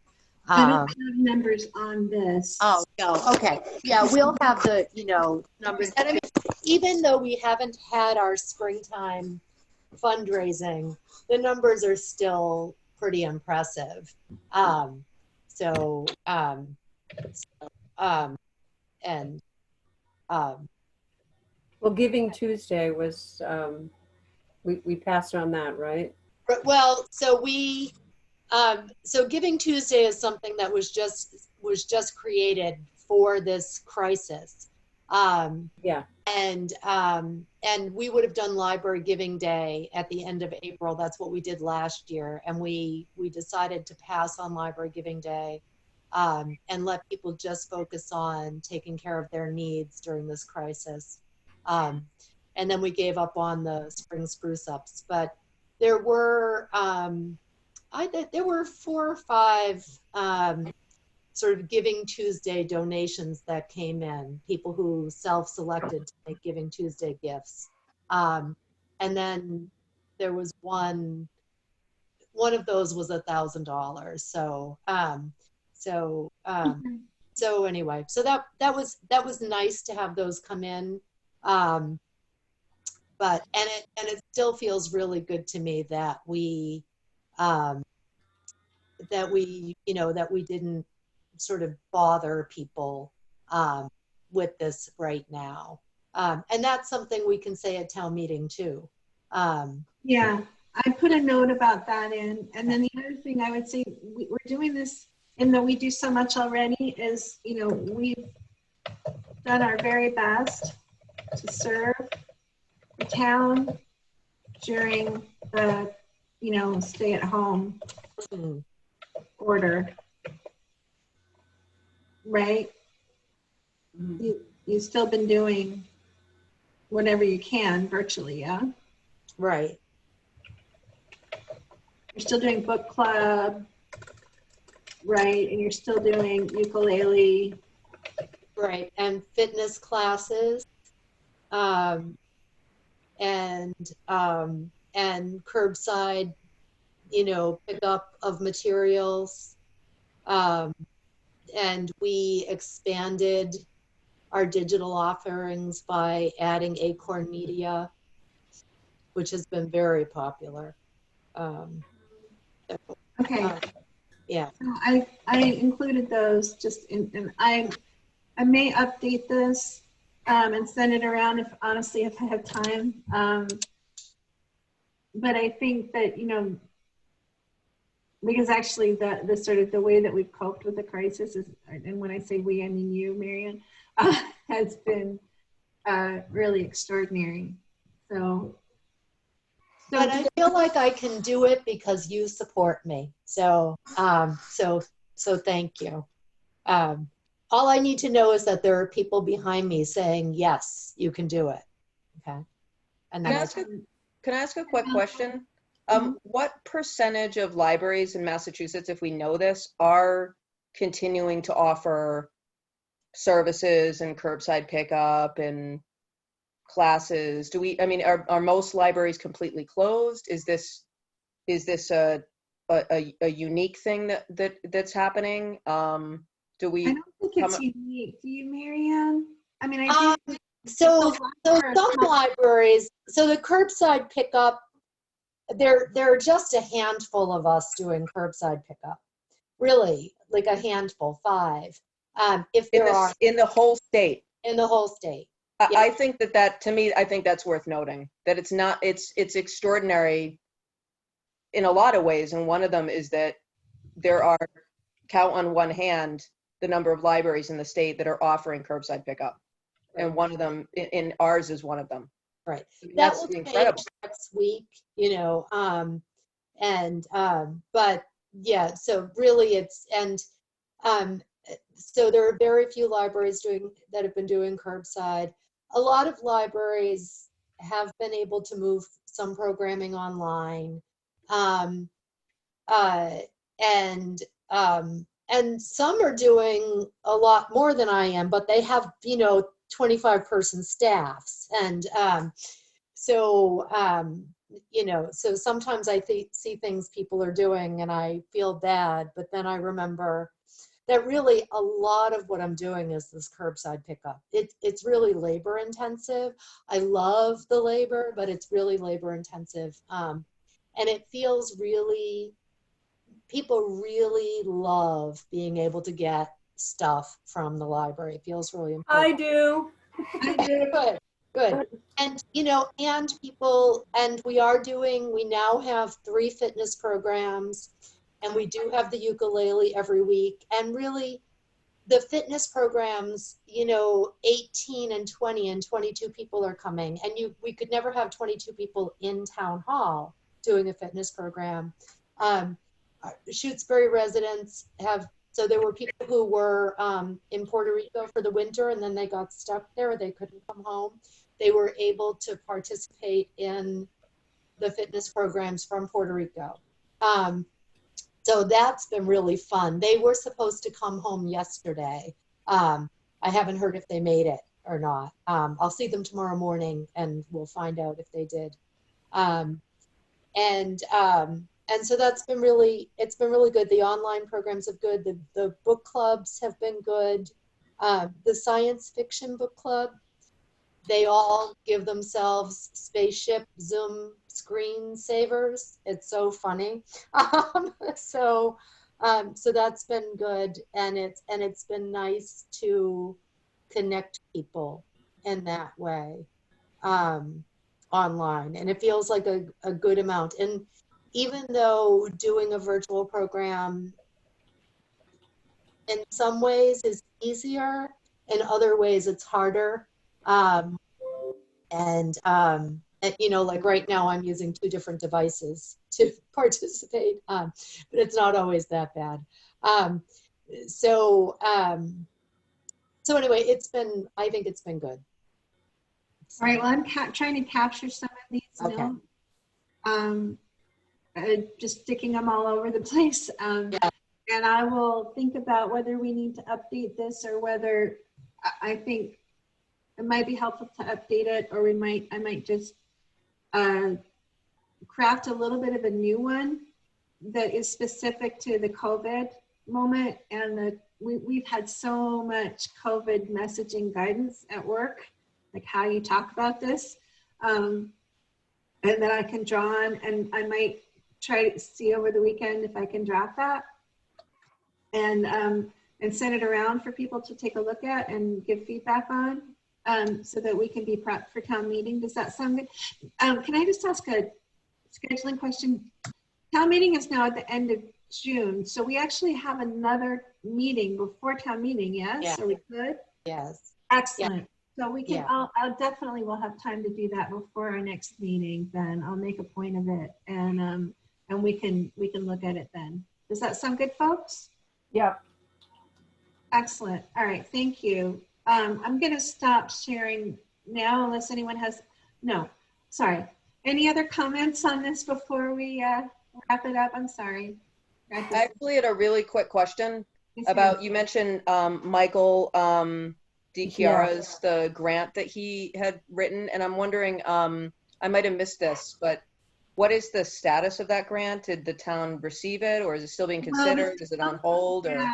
I don't have numbers on this. Oh, no. Okay. Yeah, we'll have the, you know, numbers. And I mean, even though we haven't had our springtime fundraising, the numbers are still pretty impressive. Well, Giving Tuesday was, we passed on that, right? Well, so Giving Tuesday is something that was just created for this crisis. Yeah. And we would have done Library Giving Day at the end of April. That's what we did last year. And we decided to pass on Library Giving Day and let people just focus on taking care of their needs during this crisis. And then we gave up on the spring spruce ups, but there were there were 4 or 5 sort of Giving Tuesday donations that came in, people who self-selected to make Giving Tuesday gifts. And then there was one of those was $1,000. So anyway, so that was nice to have those come in. But it still feels really good to me that we didn't sort of bother people with this right now. And that's something we can say at town meeting too. Yeah, I put a note about that in. And then the other thing I would say, we're doing this, and though we do so much already, is, we've done our very best to serve the town during the, stay at home order. Right? You've still been doing whatever you can virtually, yeah? Right. You're still doing book club, right? And you're still doing ukulele. Right, and fitness classes, and curbside, pickup of materials. And we expanded our digital offerings by adding Acorn Media, which has been very popular. Okay. Yeah. So I included those just and I may update this and send it around if I have time. But I think that, because actually the sort of the way that we've coped with the crisis is, and when I say we, I mean you, Marianne, has been really extraordinary. So But I feel like I can do it because you support me. So thank you. All I need to know is that there are people behind me saying, yes, you can do it. Okay. And then Can I ask a quick question? What percentage of libraries in Massachusetts, if we know this, are continuing to offer services and curbside pickup and classes? Are most libraries completely closed? Is this a unique thing that's happening? I don't think it's unique. Do you, Marianne? I mean, so some libraries, so the curbside pickup, there are just a handful of us doing curbside pickup. Really, like a handful, 5. If there are in the whole state. In the whole state. Yeah. I think that to me, I think that's worth noting, that it's extraordinary in a lot of ways. And one of them is that there are, count on one hand, the number of libraries in the state that are offering curbside pickup. Right. And one of them, in ours, is one of them. Right. That's that will incredible. Change next week, but yeah, so really it's, so there are very few libraries that have been doing curbside. A lot of libraries have been able to move some programming online. And some are doing a lot more than I am, but they have, 25-person staffs. And so sometimes I see things people are doing and I feel bad, but then I remember that really a lot of what I'm doing is this curbside pickup. It's really labor intensive. I love the labor, but it's really labor intensive. And it feels really, people really love being able to get stuff from the library. It feels really important. I do. Good. And, and people, and we now have 3 fitness programs, and we do have the ukulele every week. And really, the fitness programs, 18 and 20 and 22 people are coming. And we could never have 22 people in town hall doing a fitness program. Shutesbury residents have So there were people who were in Puerto Rico for the winter and then they got stuck there. They couldn't come home. They were able to participate in the fitness programs from Puerto Rico. So that's been really fun. They were supposed to come home yesterday. I haven't heard if they made it or not. I'll see them tomorrow morning and we'll find out if they did. And so that's been really, it's been really good. The online programs have good. The book clubs have been good. The science fiction book club, they all give themselves spaceship Zoom screen savers. It's so funny. So that's been good, and it's been nice to connect people in that way online, and it feels like a good amount. And even though doing a virtual program in some ways is easier, in other ways it's harder. You know, like right now I'm using 2 different devices to participate, but it's not always that bad. So anyway, I think it's been good. All right, well, I'm trying to capture some of these notes. Just sticking them all over the place. And I will think about whether we need to update this or whether I think it might be helpful to update it, or I might just craft a little bit of a new one that is specific to the COVID moment. And we've had so much COVID messaging guidance at work, like how you talk about this, and that I can draw on, and I might try to see over the weekend if I can draft that and send it around for people to take a look at and give feedback on, so that we can be prepped for town meeting. Does that sound good? Can I just ask a scheduling question? Town meeting is now at the end of June, so we actually have another meeting before town meeting, yes? Yeah. So we could? Yes. Excellent. Yeah. So we can, Yeah. I'll definitely will have time to do that before our next meeting. Then I'll make a point of it, and we can look at it then. Does that sound good, folks? Yep. Excellent. All right. Thank you. I'm going to stop sharing now unless anyone has, no, sorry. Any other comments on this before we wrap it up? I'm sorry. I actually had a really quick question about, you mentioned Michael DiChiara's, the grant that he had written, and I'm wondering, I might have missed this, but what is the status of that grant? Did the town receive it, or is it still being considered? Is it on hold? Or?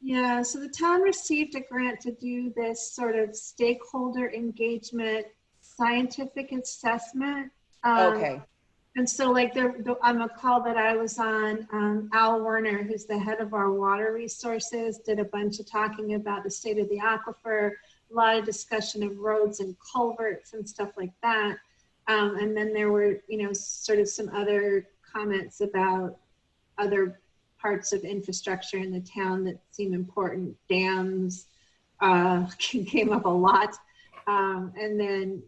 Yeah, so the town received a grant to do this sort of stakeholder engagement, scientific assessment. Okay. And so like on the call that I was on, Al Werner, who's the head of our water resources, did a bunch of talking about the state of the aquifer, a lot of discussion of roads and culverts and stuff like that. And then there were, you know, sort of some other comments about other parts of infrastructure in the town that seem important. Dams came up a lot. And then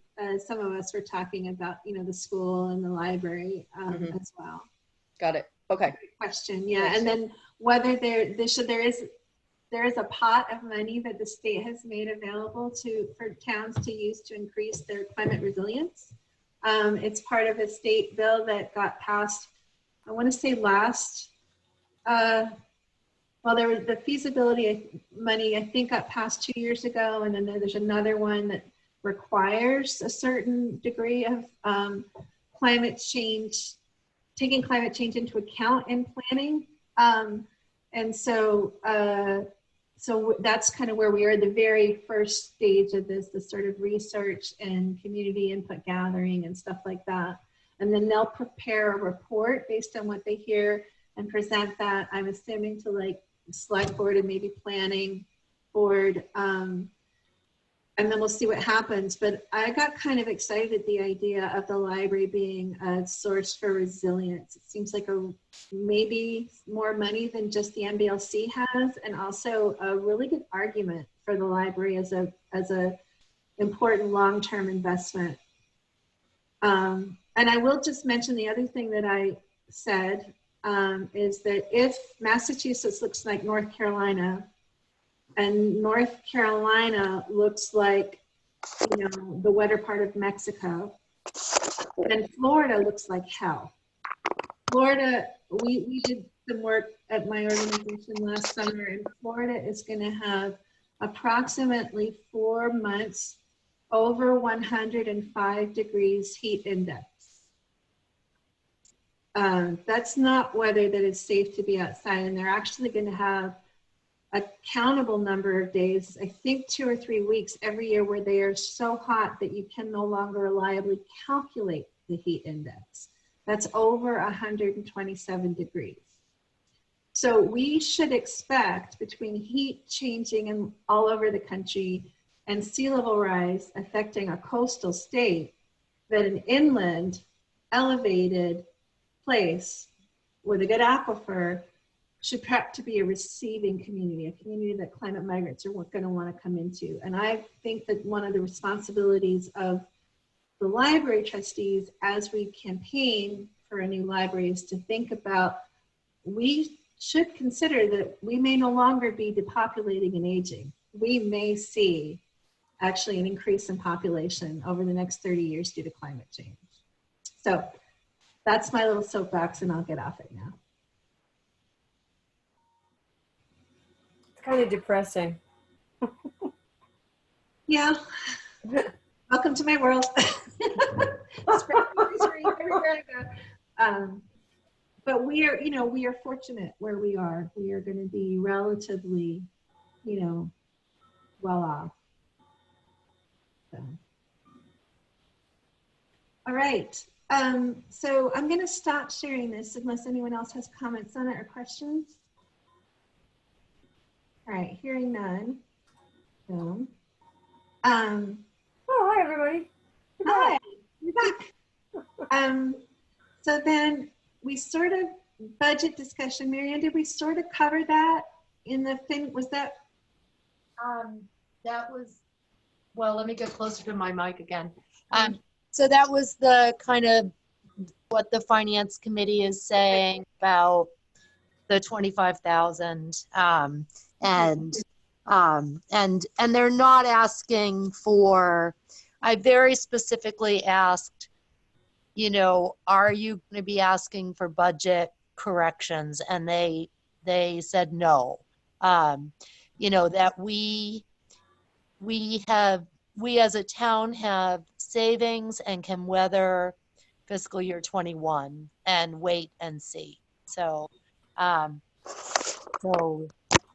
some of us were talking about, you know, the school and the library as well. Got it. Okay. Good question. Yeah. And then whether there is a pot of money that the state has made available for towns to use to increase their climate resilience. It's part of a state bill that got passed, I want to say last, well, there was the feasibility money, I think, got passed 2 years ago. And then there's another one that requires a certain degree of climate change, taking climate change into account in planning. And so that's kind of where we are, the very first stage of this, the sort of research and community input gathering and stuff like that. And then they'll prepare a report based on what they hear and present that, I'm assuming, to like select board and maybe planning board. And then we'll see what happens. But I got kind of excited at the idea of the library being a source for resilience. It seems like maybe more money than just the MBLC has, and also a really good argument for the library as a important long-term investment. And I will just mention the other thing that I said is that if Massachusetts looks like North Carolina, and North Carolina looks like, you know, the wetter part of Mexico, then Florida looks like hell. Florida, we did some work at my organization last summer, and Florida is going to have approximately 4 months over 105 degrees heat index. That's not weather that is safe to be outside, and they're actually going to have a countable number of days, I think 2 or 3 weeks every year, where they are so hot that you can no longer reliably calculate the heat index. That's over 127 degrees. So we should expect, between heat changing all over the country and sea level rise affecting a coastal state, that an inland, elevated place with a good aquifer should prep to be a receiving community, a community that climate migrants are going to want to come into. And I think that one of the responsibilities of the library trustees as we campaign for a new library is to think about, we should consider that we may no longer be depopulating and aging. We may see actually an increase in population over the next 30 years due to climate change. So that's my little soapbox, and I'll get off it now. It's kind of depressing. Yeah. Welcome to my world. Spread misery everywhere I go. But we are, you know, we are fortunate where we are. We are going to be relatively, you know, well off. So. All right. So I'm going to stop sharing this unless anyone else has comments on it or questions. All right, hearing none. So, oh, hi, everybody. hi, you're back. So then we sort of, budget discussion, Marianne, did we sort of cover that in the thing? Was that? That was, well, let me get closer to my mic again. So that was the kind of what the finance committee is saying about the 25,000. And they're not asking for, I very specifically asked, you know, are you going to be asking for budget corrections? And they said no. You know, that we as a town have savings and can weather fiscal year 21 and wait and see. So,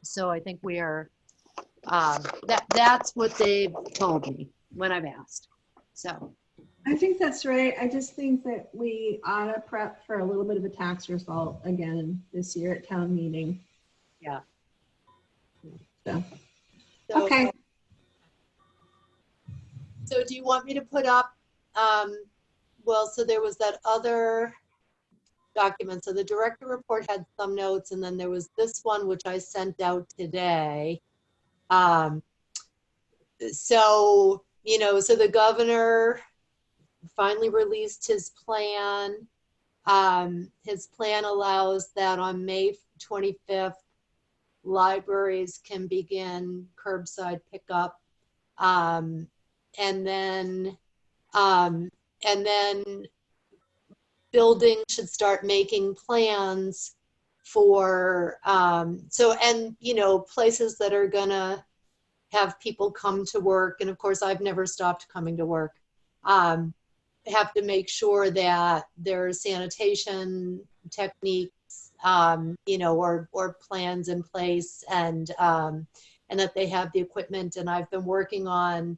so I think we are, that's what they've told me when I've asked. So I think that's right. I just think that we ought to prep for a little bit of a tax result again this year at town meeting. yeah. So okay. So do you want me to put up, well, so there was that other document. So the director report had some notes, and then there was this one, which I sent out today. So, you know, so the governor finally released his plan. His plan allows that on May 25th, libraries can begin curbside pickup. And then buildings should start making plans for, and, you know, places that are gonna have people come to work. And of course, I've never stopped coming to work. Have to make sure that there's sanitation techniques, you know, or plans in place, and that they have the equipment. And I've been working on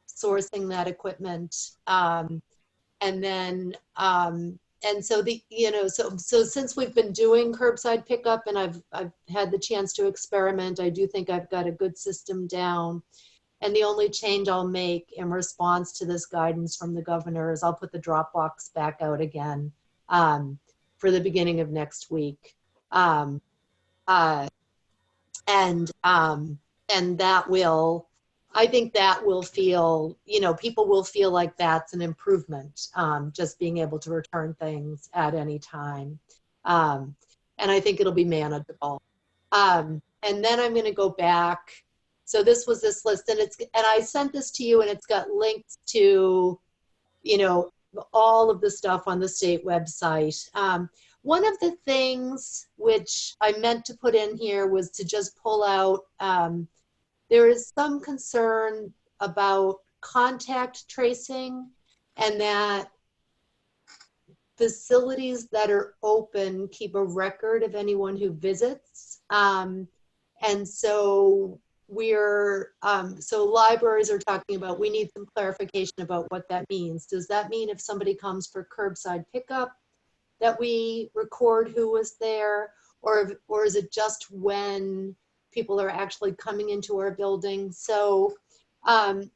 sourcing that equipment. And then, and so the, you know, so since we've been doing curbside pickup and I've had the chance to experiment, I do think I've got a good system down. And the only change I'll make in response to this guidance from the governor is I'll put the drop box back out again for the beginning of next week. And that will, I think that will feel, you know, people will feel like that's an improvement, just being able to return things at any time. and I think it'll be manageable. And then I'm going to go back. So this was this list, and I sent this to you, and it's got links to, you know, all of the stuff on the state website. One of the things which I meant to put in here was to just pull out, there is some concern about contact tracing, and that facilities that are open keep a record of anyone who visits. And so so libraries are talking about, we need some clarification about what that means. Does that mean if somebody comes for curbside pickup that we record who was there, or is it just when people are actually coming into our building? So the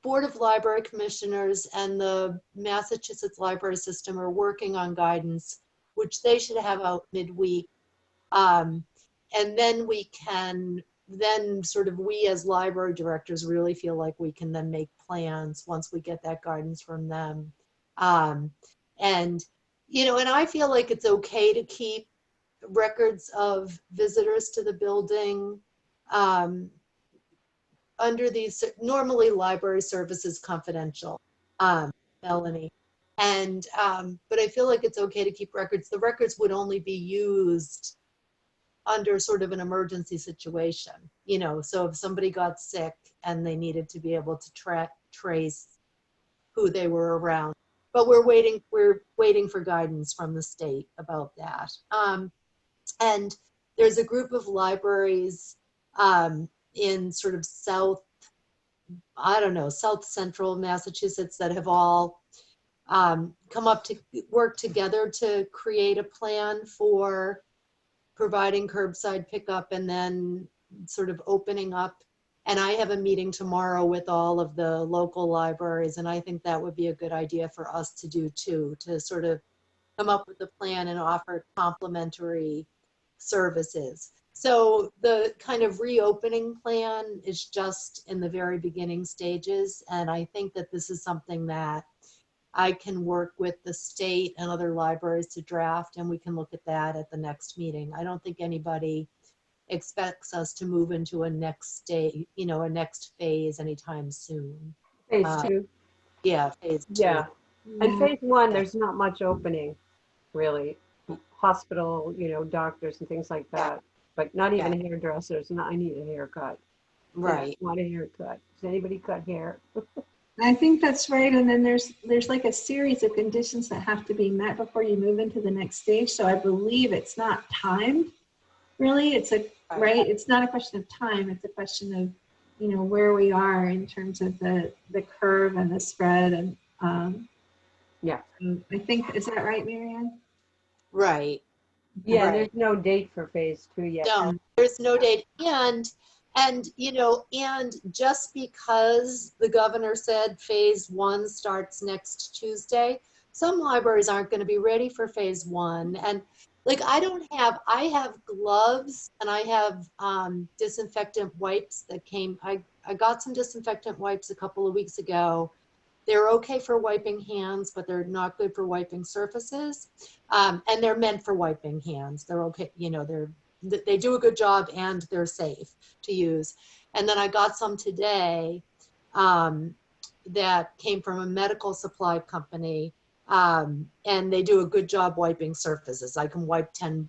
Board of Library Commissioners and the Massachusetts Library System are working on guidance, which they should have out midweek. And then we as library directors really feel like we can then make plans once we get that guidance from them. And, you know, and I feel like it's okay to keep records of visitors to the building. Under these, normally library service is confidential, Melanie. And, but I feel like it's okay to keep records. The records would only be used under sort of an emergency situation, you know, so if somebody got sick and they needed to be able to trace who they were around. But we're waiting for guidance from the state about that. And there's a group of libraries in sort of south central Massachusetts that have all come up to work together to create a plan for providing curbside pickup and then sort of opening up. And I have a meeting tomorrow with all of the local libraries, and I think that would be a good idea for us to do too, to sort of come up with a plan and offer complementary services. So the kind of reopening plan is just in the very beginning stages. And I think that this is something that I can work with the state and other libraries to draft, and we can look at that at the next meeting. I don't think anybody expects us to move into a next phase anytime soon. Phase two. Yeah, phase two. Yeah. And phase one, there's not much opening, really. Hospital, you know, doctors and things like that. But not even hairdressers. I need a haircut. Right. I want a haircut. Does anybody cut hair? I think that's right. And then there's like a series of conditions that have to be met before you move into the next stage. So I believe it's not timed, really. It's right. It's not a question of time. It's a question of, you know, where we are in terms of the curve and the spread. And I think, is that right, Marianne? Right. Yeah, Right. There's no date for phase two yet. No, there's no date. And, you know, and just because the governor said phase one starts next Tuesday, some libraries aren't going to be ready for phase one. And like, I have gloves and I have disinfectant wipes that came, I got some disinfectant wipes a couple of weeks ago. They're okay for wiping hands, but they're not good for wiping surfaces. And they're meant for wiping hands. They're okay, you know, they do a good job and they're safe to use. And then I got some today that came from a medical supply company, and they do a good job wiping surfaces. I can wipe 10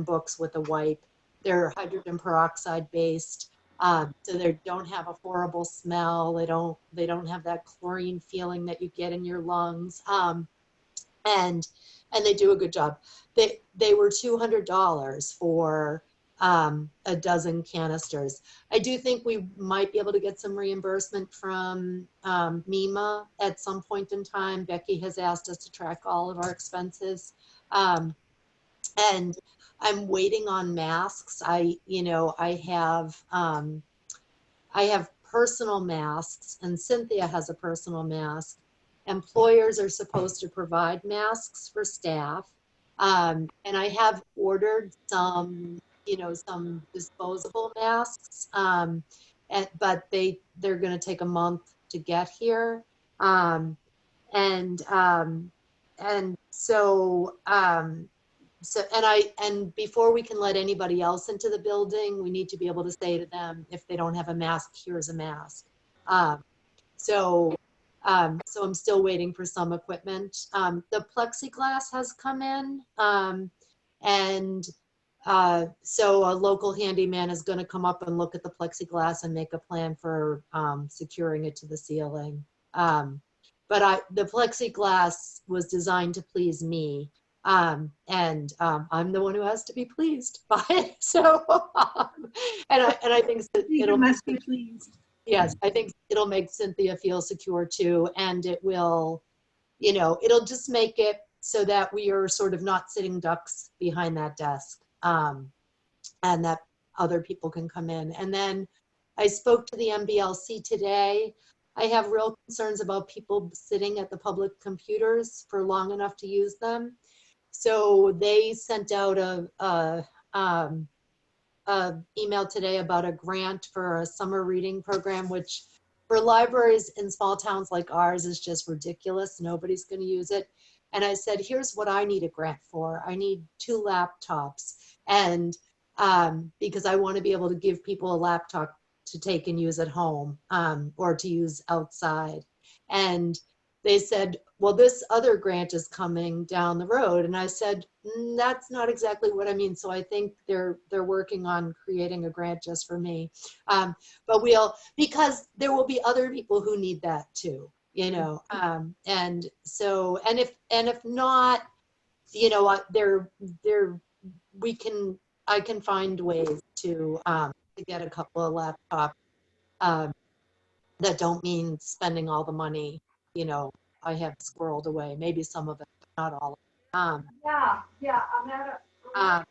books with a wipe. They're hydrogen peroxide based, so they don't have a horrible smell. They don't have that chlorine feeling that you get in your lungs, and they do a good job. They were $200 for a dozen canisters. I do think we might be able to get some reimbursement from MEMA at some point in time. Becky has asked us to track all of our expenses. And I'm waiting on masks. I have personal masks, and Cynthia has a personal mask. Employers are supposed to provide masks for staff. And I have ordered some disposable masks, but they're going to take a month to get here. And so and before we can let anybody else into the building, we need to be able to say to them, if they don't have a mask, here's a mask. So I'm still waiting for some equipment. The plexiglass has come in, and so a local handyman is going to come up and look at the plexiglass and make a plan for securing it to the ceiling. But the plexiglass was designed to please me. And I'm the one who has to be pleased by it. So, and I think that it'll must be pleased. Yes, I think it'll make Cynthia feel secure too, and it will, it'll just make it so that we are sort of not sitting ducks behind that desk, and that other people can come in. And then I spoke to the MBLC today. I have real concerns about people sitting at the public computers for long enough to use them. So they sent out a email today about a grant for a summer reading program, which for libraries in small towns like ours is just ridiculous. Nobody's going to use it. And I said, here's what I need a grant for. I need 2 laptops. And because I want to be able to give people a laptop to take and use at home, or to use outside. And they said, well, this other grant is coming down the road. And I said, that's not exactly what I mean. So I think they're working on creating a grant just for me. But because there will be other people who need that too, and so, and if not, I can find ways to get a couple of laptops that don't mean spending all the money, I have squirreled away. Maybe some of it, but not all of it. Yeah, I'm at a.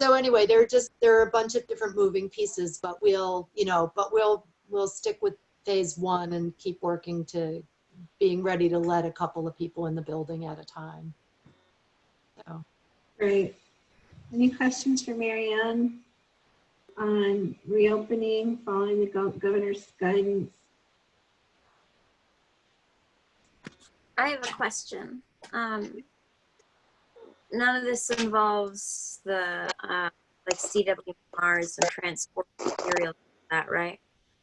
So anyway, there are a bunch of different moving pieces, but we'll stick with phase 1 and keep working to being ready to let a couple of people in the building at a time. So. Great. Any questions for Mary Ann on reopening following the governor's guidance? I have a question. None of this involves the like CWRs and transport materials, that right?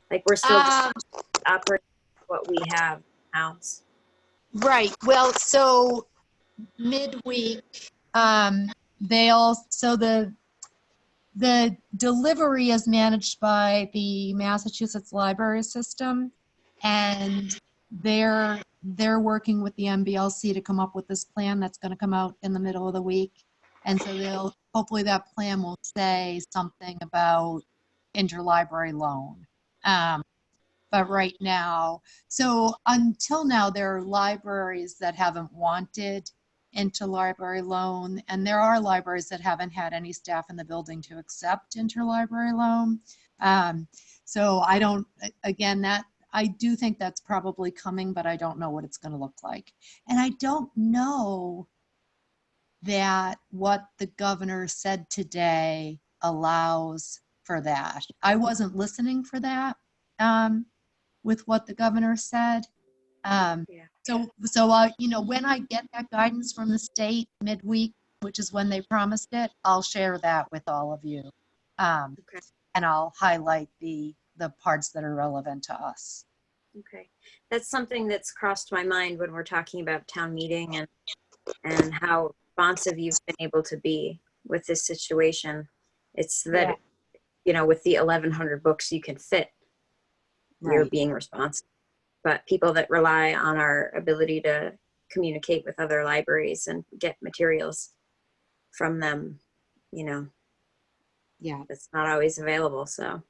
Like we're still just operating what we have in-house. Right. Well, so midweek, the delivery is managed by the Massachusetts library system, and they're working with the MBLC to come up with this plan that's going to come out in the middle of the week. And so hopefully that plan will say something about interlibrary loan. But right now, so until now, there are libraries that haven't wanted interlibrary loan, and there are libraries that haven't had any staff in the building to accept interlibrary loan. So I don't, again, I do think that's probably coming, but I don't know what it's going to look like. And I don't know that what the governor said today allows for that. I wasn't listening for that with what the governor said. So when I get that guidance from the state midweek, which is when they promised it, I'll share that with all of you. Okay. And I'll highlight the parts that are relevant to us. Okay. That's something that's crossed my mind when we're talking about town meeting and how responsive you've been able to be with this situation. It's that, with the 1,100 books you can fit, you're being responsive. But people that rely on our ability to communicate with other libraries and get materials from them, it's not always available. So,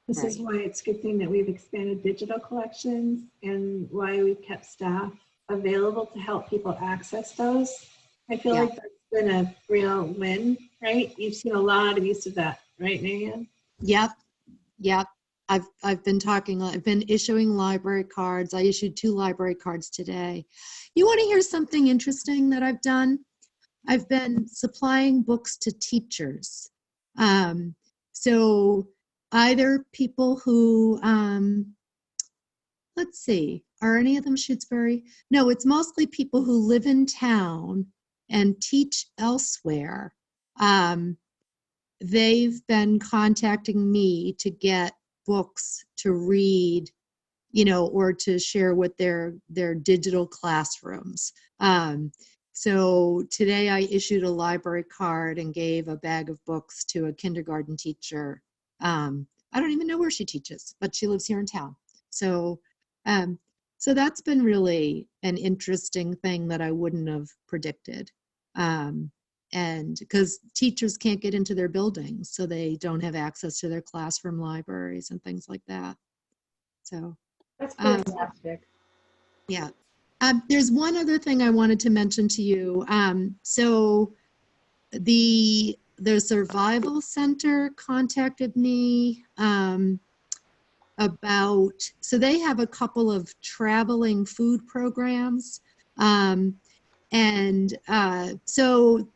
This is why it's a good thing that we've expanded digital collections and why we've kept staff available to help people access those. I feel like that's been a real win, right? You've seen a lot of use of that, right, Marianne? Yep. I've been issuing library cards. I issued 2 library cards today. You want to hear something interesting that I've done? I've been supplying books to teachers. So either people who, let's see, are any of them Shutesbury? No, it's mostly people who live in town and teach elsewhere. They've been contacting me to get books to read, or to share with their digital classrooms. So today I issued a library card and gave a bag of books to a kindergarten teacher. I don't even know where she teaches, but she lives here in town. So that's been really an interesting thing that I wouldn't have predicted. And because teachers can't get into their buildings, so they don't have access to their classroom libraries and things like that. So That's fantastic. yeah. There's one other thing I wanted to mention to you. So the Survival Center contacted me so they have a couple of traveling food programs. So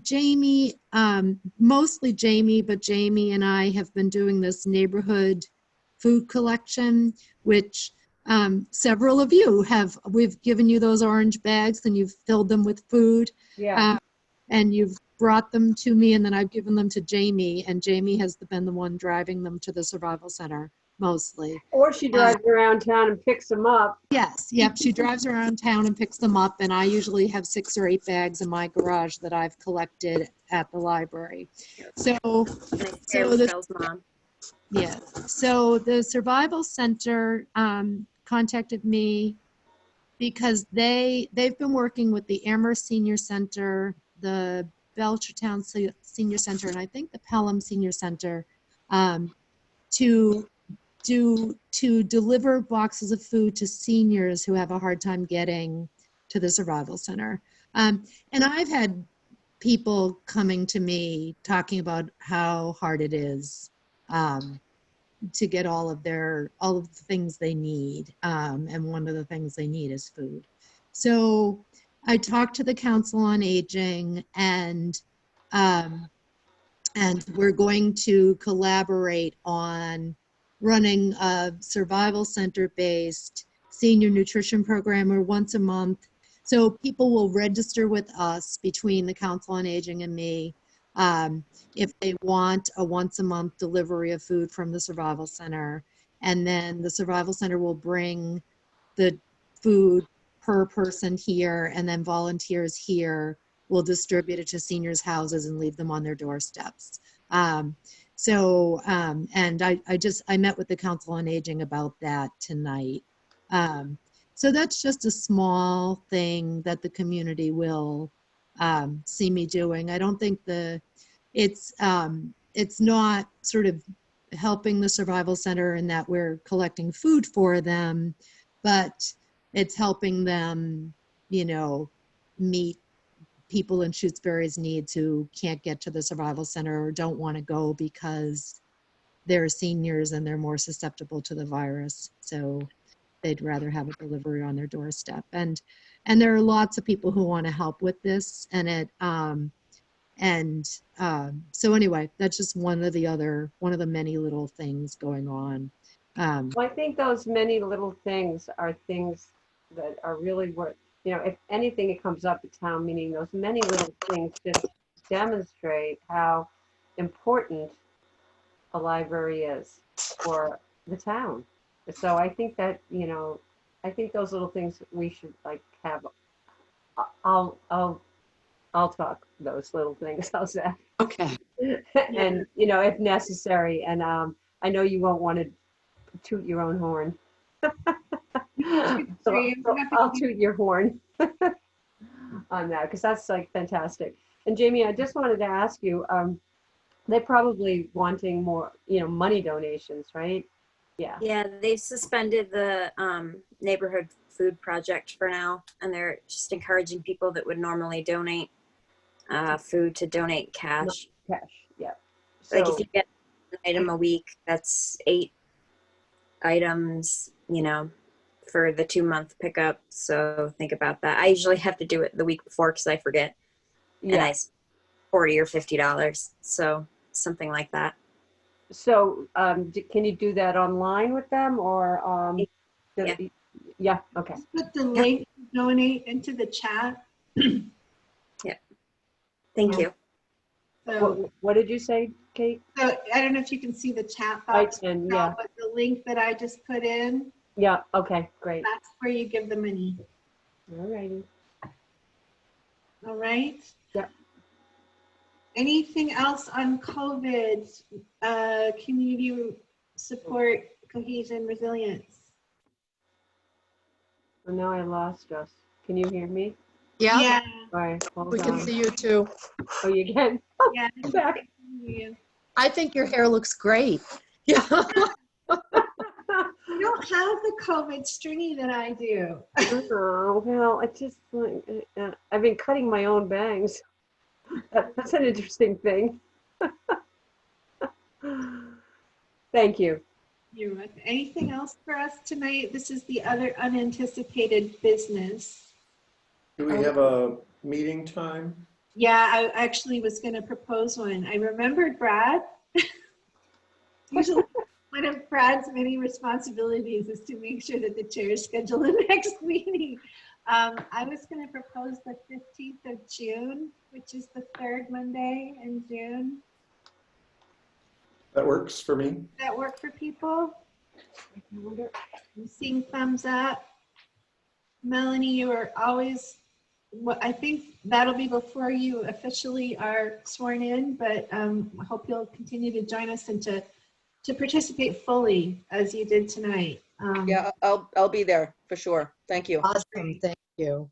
Jamie, mostly Jamie, but Jamie and I have been doing this neighborhood food collection, which several of you we've given you those orange bags and you've filled them with food. Yeah. And you've brought them to me, and then I've given them to Jamie, and Jamie has been the one driving them to the Survival Center mostly. Or she drives around town and picks them up. Yes, yep, she drives around town and picks them up, and I usually have 6 or 8 bags in my garage that I've collected at the library. So Michelle's mom. Yeah, so the Survival Center contacted me because they've been working with the Amherst Senior Center, the Belchertown Senior Center, and I think the Pelham Senior Center to deliver boxes of food to seniors who have a hard time getting to the Survival Center. And I've had people coming to me talking about how hard it is to get all of the things they need. And one of the things they need is food. So I talked to the Council on Aging, and we're going to collaborate on running a Survival Center-based senior nutrition program or once a month. So people will register with us between the Council on Aging and me if they want a once a month delivery of food from the Survival Center. And then the Survival Center will bring the food per person here, and then volunteers here will distribute it to seniors' houses and leave them on their doorsteps. And I met with the Council on Aging about that tonight. So that's just a small thing that the community will see me doing. I don't think it's not sort of helping the Survival Center in that we're collecting food for them, but it's helping them, meet people in Shutesbury's needs who can't get to the Survival Center or don't want to go because they're seniors and they're more susceptible to the virus. So they'd rather have a delivery on their doorstep. And there are lots of people who want to help with this. So anyway, that's just one of the many little things going on. Well, I think those many little things are things that are really worth, if anything, it comes up at town meeting. Those many little things just demonstrate how important a library is for the town. So I think that, I think those little things we should have. I'll talk those little things. How's that? Okay. And if necessary. And I know you won't want to toot your own horn. So I'll toot your horn on that, because that's fantastic. And Jamie, I just wanted to ask you, they're probably wanting more, money donations, right? Yeah. Yeah, they've suspended the neighborhood food project for now, and they're just encouraging people that would normally donate food to donate cash. Cash, yeah. So, if you get an item a week, that's 8 items, for the 2-month pickup. So think about that. I usually have to do it the week before because I forget. Yeah. And $40 or $50. So something like that. So can you do that online with them, or? Yeah. Okay. Put the link to donate into the chat. Yeah. Thank Yeah. you. So, What did you say, Kate? so I don't know if you can see the chat I box. can, now, yeah. But the link that I just put in, Yeah, okay, great. that's where you give the money. All righty. All right? Yeah. Anything else on COVID, community support, cohesion, resilience? Oh, now I lost us. Can you hear me? Yeah, Yeah, All right, hold we can on. see you too. Oh, you can? yeah. I'm back. I think your hair looks great. Yeah. You don't have the COVID stringy that I do. Oh, well, I just, I've been cutting my own bangs. That's an interesting thing. Thank you. You're welcome. Anything else for us tonight? This is the other unanticipated business. Do we have a meeting time? Yeah, I actually was going to propose one. I remembered Brad. Usually one of Brad's many responsibilities is to make sure that the chairs schedule the next meeting. I was going to propose the 15th of June, which is the third Monday in June. That works for me. That work for people? I'm seeing thumbs up. Melanie, you are always, well, I think that'll be before you officially are sworn in, but I hope you'll continue to join us and to participate fully as you did tonight. Yeah, I'll be there for sure. Thank you. Awesome. Thank you.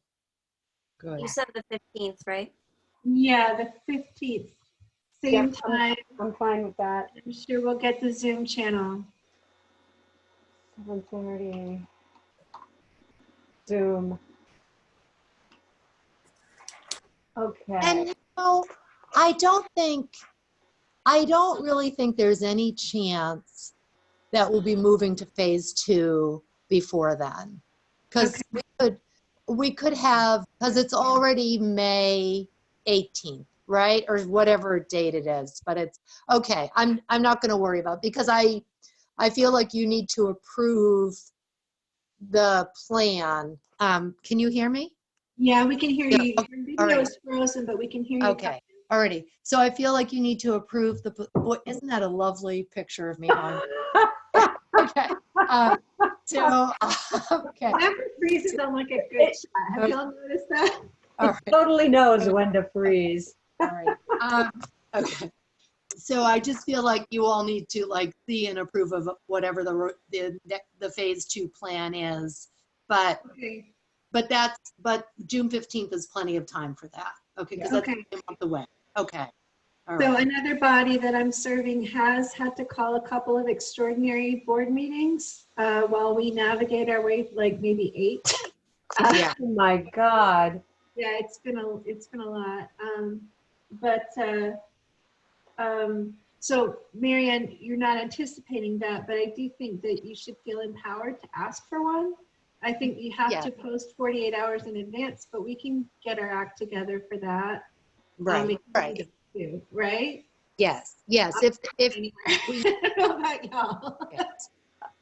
Good. You said the 15th, right? Yeah, the 15th, same Yep, time. I'm fine with that. I'm sure we'll get the Zoom channel. 7:30. Zoom. Okay. And you know, I don't really think there's any chance that we'll be moving to phase 2 before then. Because we could have, because it's already May 18th, right? Or whatever date it is, but it's okay. I'm not going to worry about it because I feel like you need to approve the plan. Can you hear me? Yeah, we can hear Yeah, you. Your video alright. is frozen, but we can hear you. Okay, alrighty. So I feel like you need to approve the, isn't that a lovely picture of me on? Okay. Okay. Whenever freezes, I'm like a good shot. Have y'all noticed that? All It right. totally knows when to freeze. All right. Okay. So I just feel like you all need to like see and approve of whatever the phase 2 plan is, but Okay. but June 15th is plenty of time for that. Okay, because that's Okay. a month away. Okay. All So right. another body that I'm serving has had to call a couple of extraordinary board meetings while we navigate our way, like maybe 8. Yeah. Oh my God. Yeah, it's been a lot. So Marianne, you're not anticipating that, but I do think that you should feel empowered to ask for one. I think you have Yeah. to post 48 hours in advance, but we can get our act together for that. Right. Right. Too, right? Yes. Yes. If Anywhere. I don't know about y'all. yes.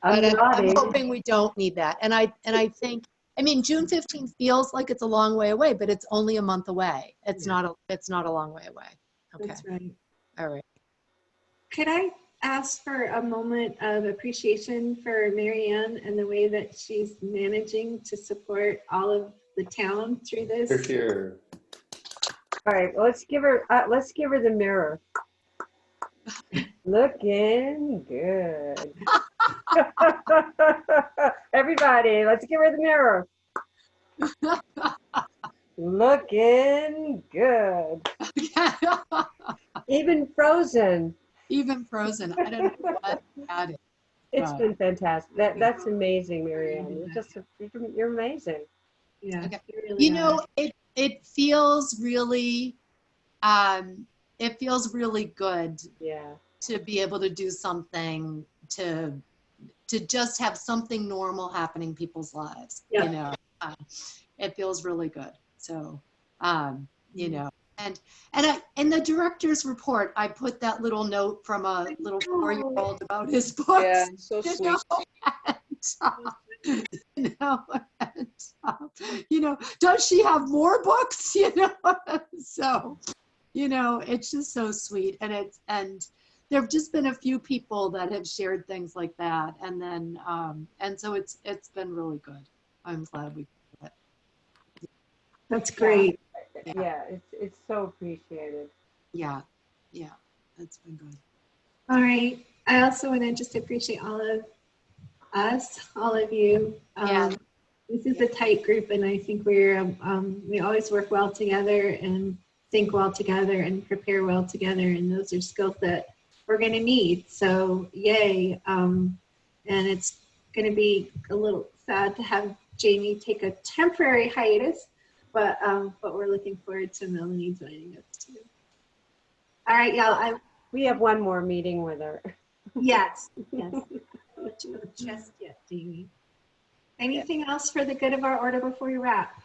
I'm But I'm nodding. hoping we don't need that. And I think, I mean, June 15th feels like it's a long way away, but it's only a month away. It's not a long way away. Okay. That's right. All right. Could I ask for a moment of appreciation for Marianne and the way that she's managing to support all of the town through this? For sure. All right, well, let's give her the mirror. Looking good. Everybody, let's give her the mirror. Looking good. Even frozen. Even frozen. I don't know what that is. It's Wow. been fantastic. That's amazing, Marianne. You're amazing. Yeah. Okay. you really You know, are. it feels really good Yeah. to be able to do something to just have something normal happening in people's lives. Yeah. You know, it feels really good. So, you know, and the director's report, I put that little note from a little 4-year-old about his books. Yeah, so you sweet. know, you know, does she have more books? You know, so You know, it's just so sweet. And there have just been a few people that have shared things like that. And then, and so it's been really good. I'm glad we did it. That's great. Yeah, it's so appreciated. Yeah. Yeah. It's been good. All right. I also want to just appreciate all of us, all of you. Yeah. This is a tight group, and I think we always work well together and think well together and prepare well together, and those are skills that we're going to need. So yay. And it's going to be a little sad to have Jamie take a temporary hiatus, but we're looking forward to Melanie joining us too. All right, y'all. We have one more meeting with her. Yes. I'll let you know just yet, Jamie. Anything else for the good of our order before we wrap?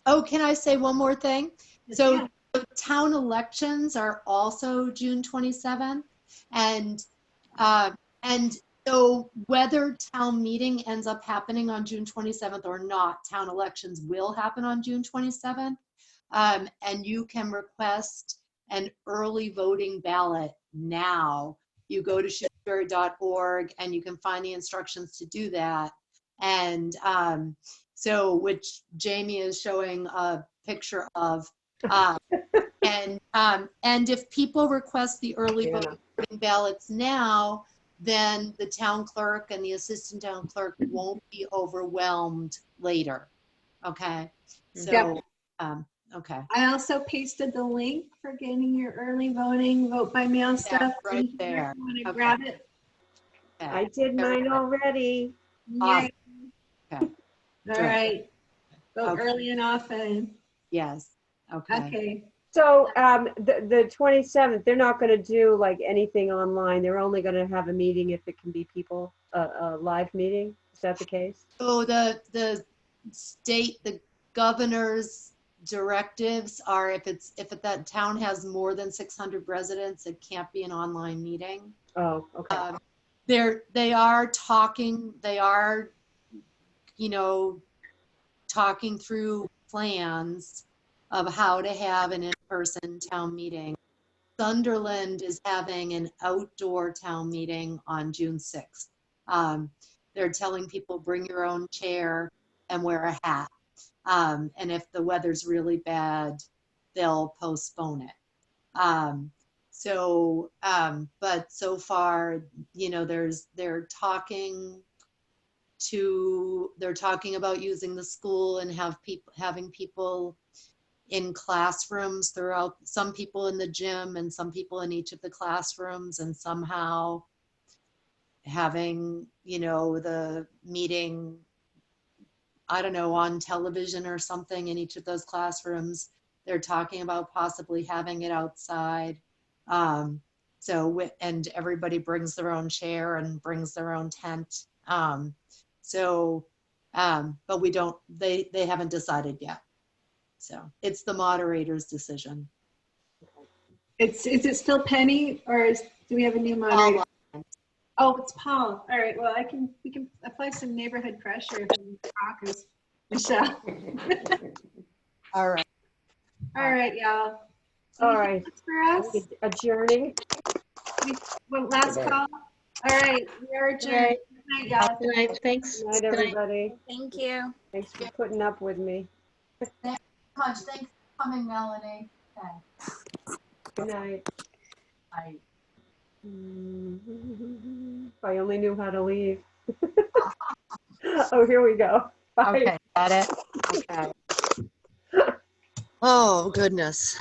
Oh, can I say one more thing? Yes, So ma'am. the town elections are also June 27th. And so whether town meeting ends up happening on June 27th or not, town elections will happen on June 27th. And you can request an early voting ballot now. You go to shutesbury.org and you can find the instructions to do that. And so, which Jamie is showing a picture of. And if people request the early voting ballots now, then the town clerk and the assistant town clerk won't be overwhelmed later. Okay. So, Yep. Okay. I also pasted the link for getting your early voting, vote by mail stuff. Right there. You want to Okay. grab it? Okay. I did mine already. Awesome. Okay. All right. Vote Okay. early and often. Yes. Okay. Okay. So the 27th, they're not going to do like anything online. They're only going to have a meeting if it can be people, a live meeting. Is that the case? So the governor's directives are if that town has more than 600 residents, it can't be an online meeting. Oh, okay. They are talking, talking through plans of how to have an in-person town meeting. Sunderland is having an outdoor town meeting on June 6th. They're telling people bring your own chair and wear a hat. And if the weather's really bad, they'll postpone it. But so far, they're talking about using the school and having people in classrooms throughout, some people in the gym and some people in each of the classrooms, and somehow having, the meeting, I don't know, on television or something in each of those classrooms. They're talking about possibly having it outside. And everybody brings their own chair and brings their own tent. But they haven't decided yet. So it's the moderator's decision. Is it still Penny, or do we have a new moderator? Oh, it's Paul. All right. Well, we can apply some neighborhood pressure from Caucus. Michelle. All right. All right, y'all. All right. For us? Adjourning. One last call. All right. We are adjourned. Right. Good night, y'all. Good night. Thanks. Good night, everybody. Thank you. Thanks for putting up with me. Thanks for coming, Melanie. Okay. Good night. Bye. If I only knew how to leave. Oh, here we go. Bye. Okay, got it. Okay. Oh, goodness.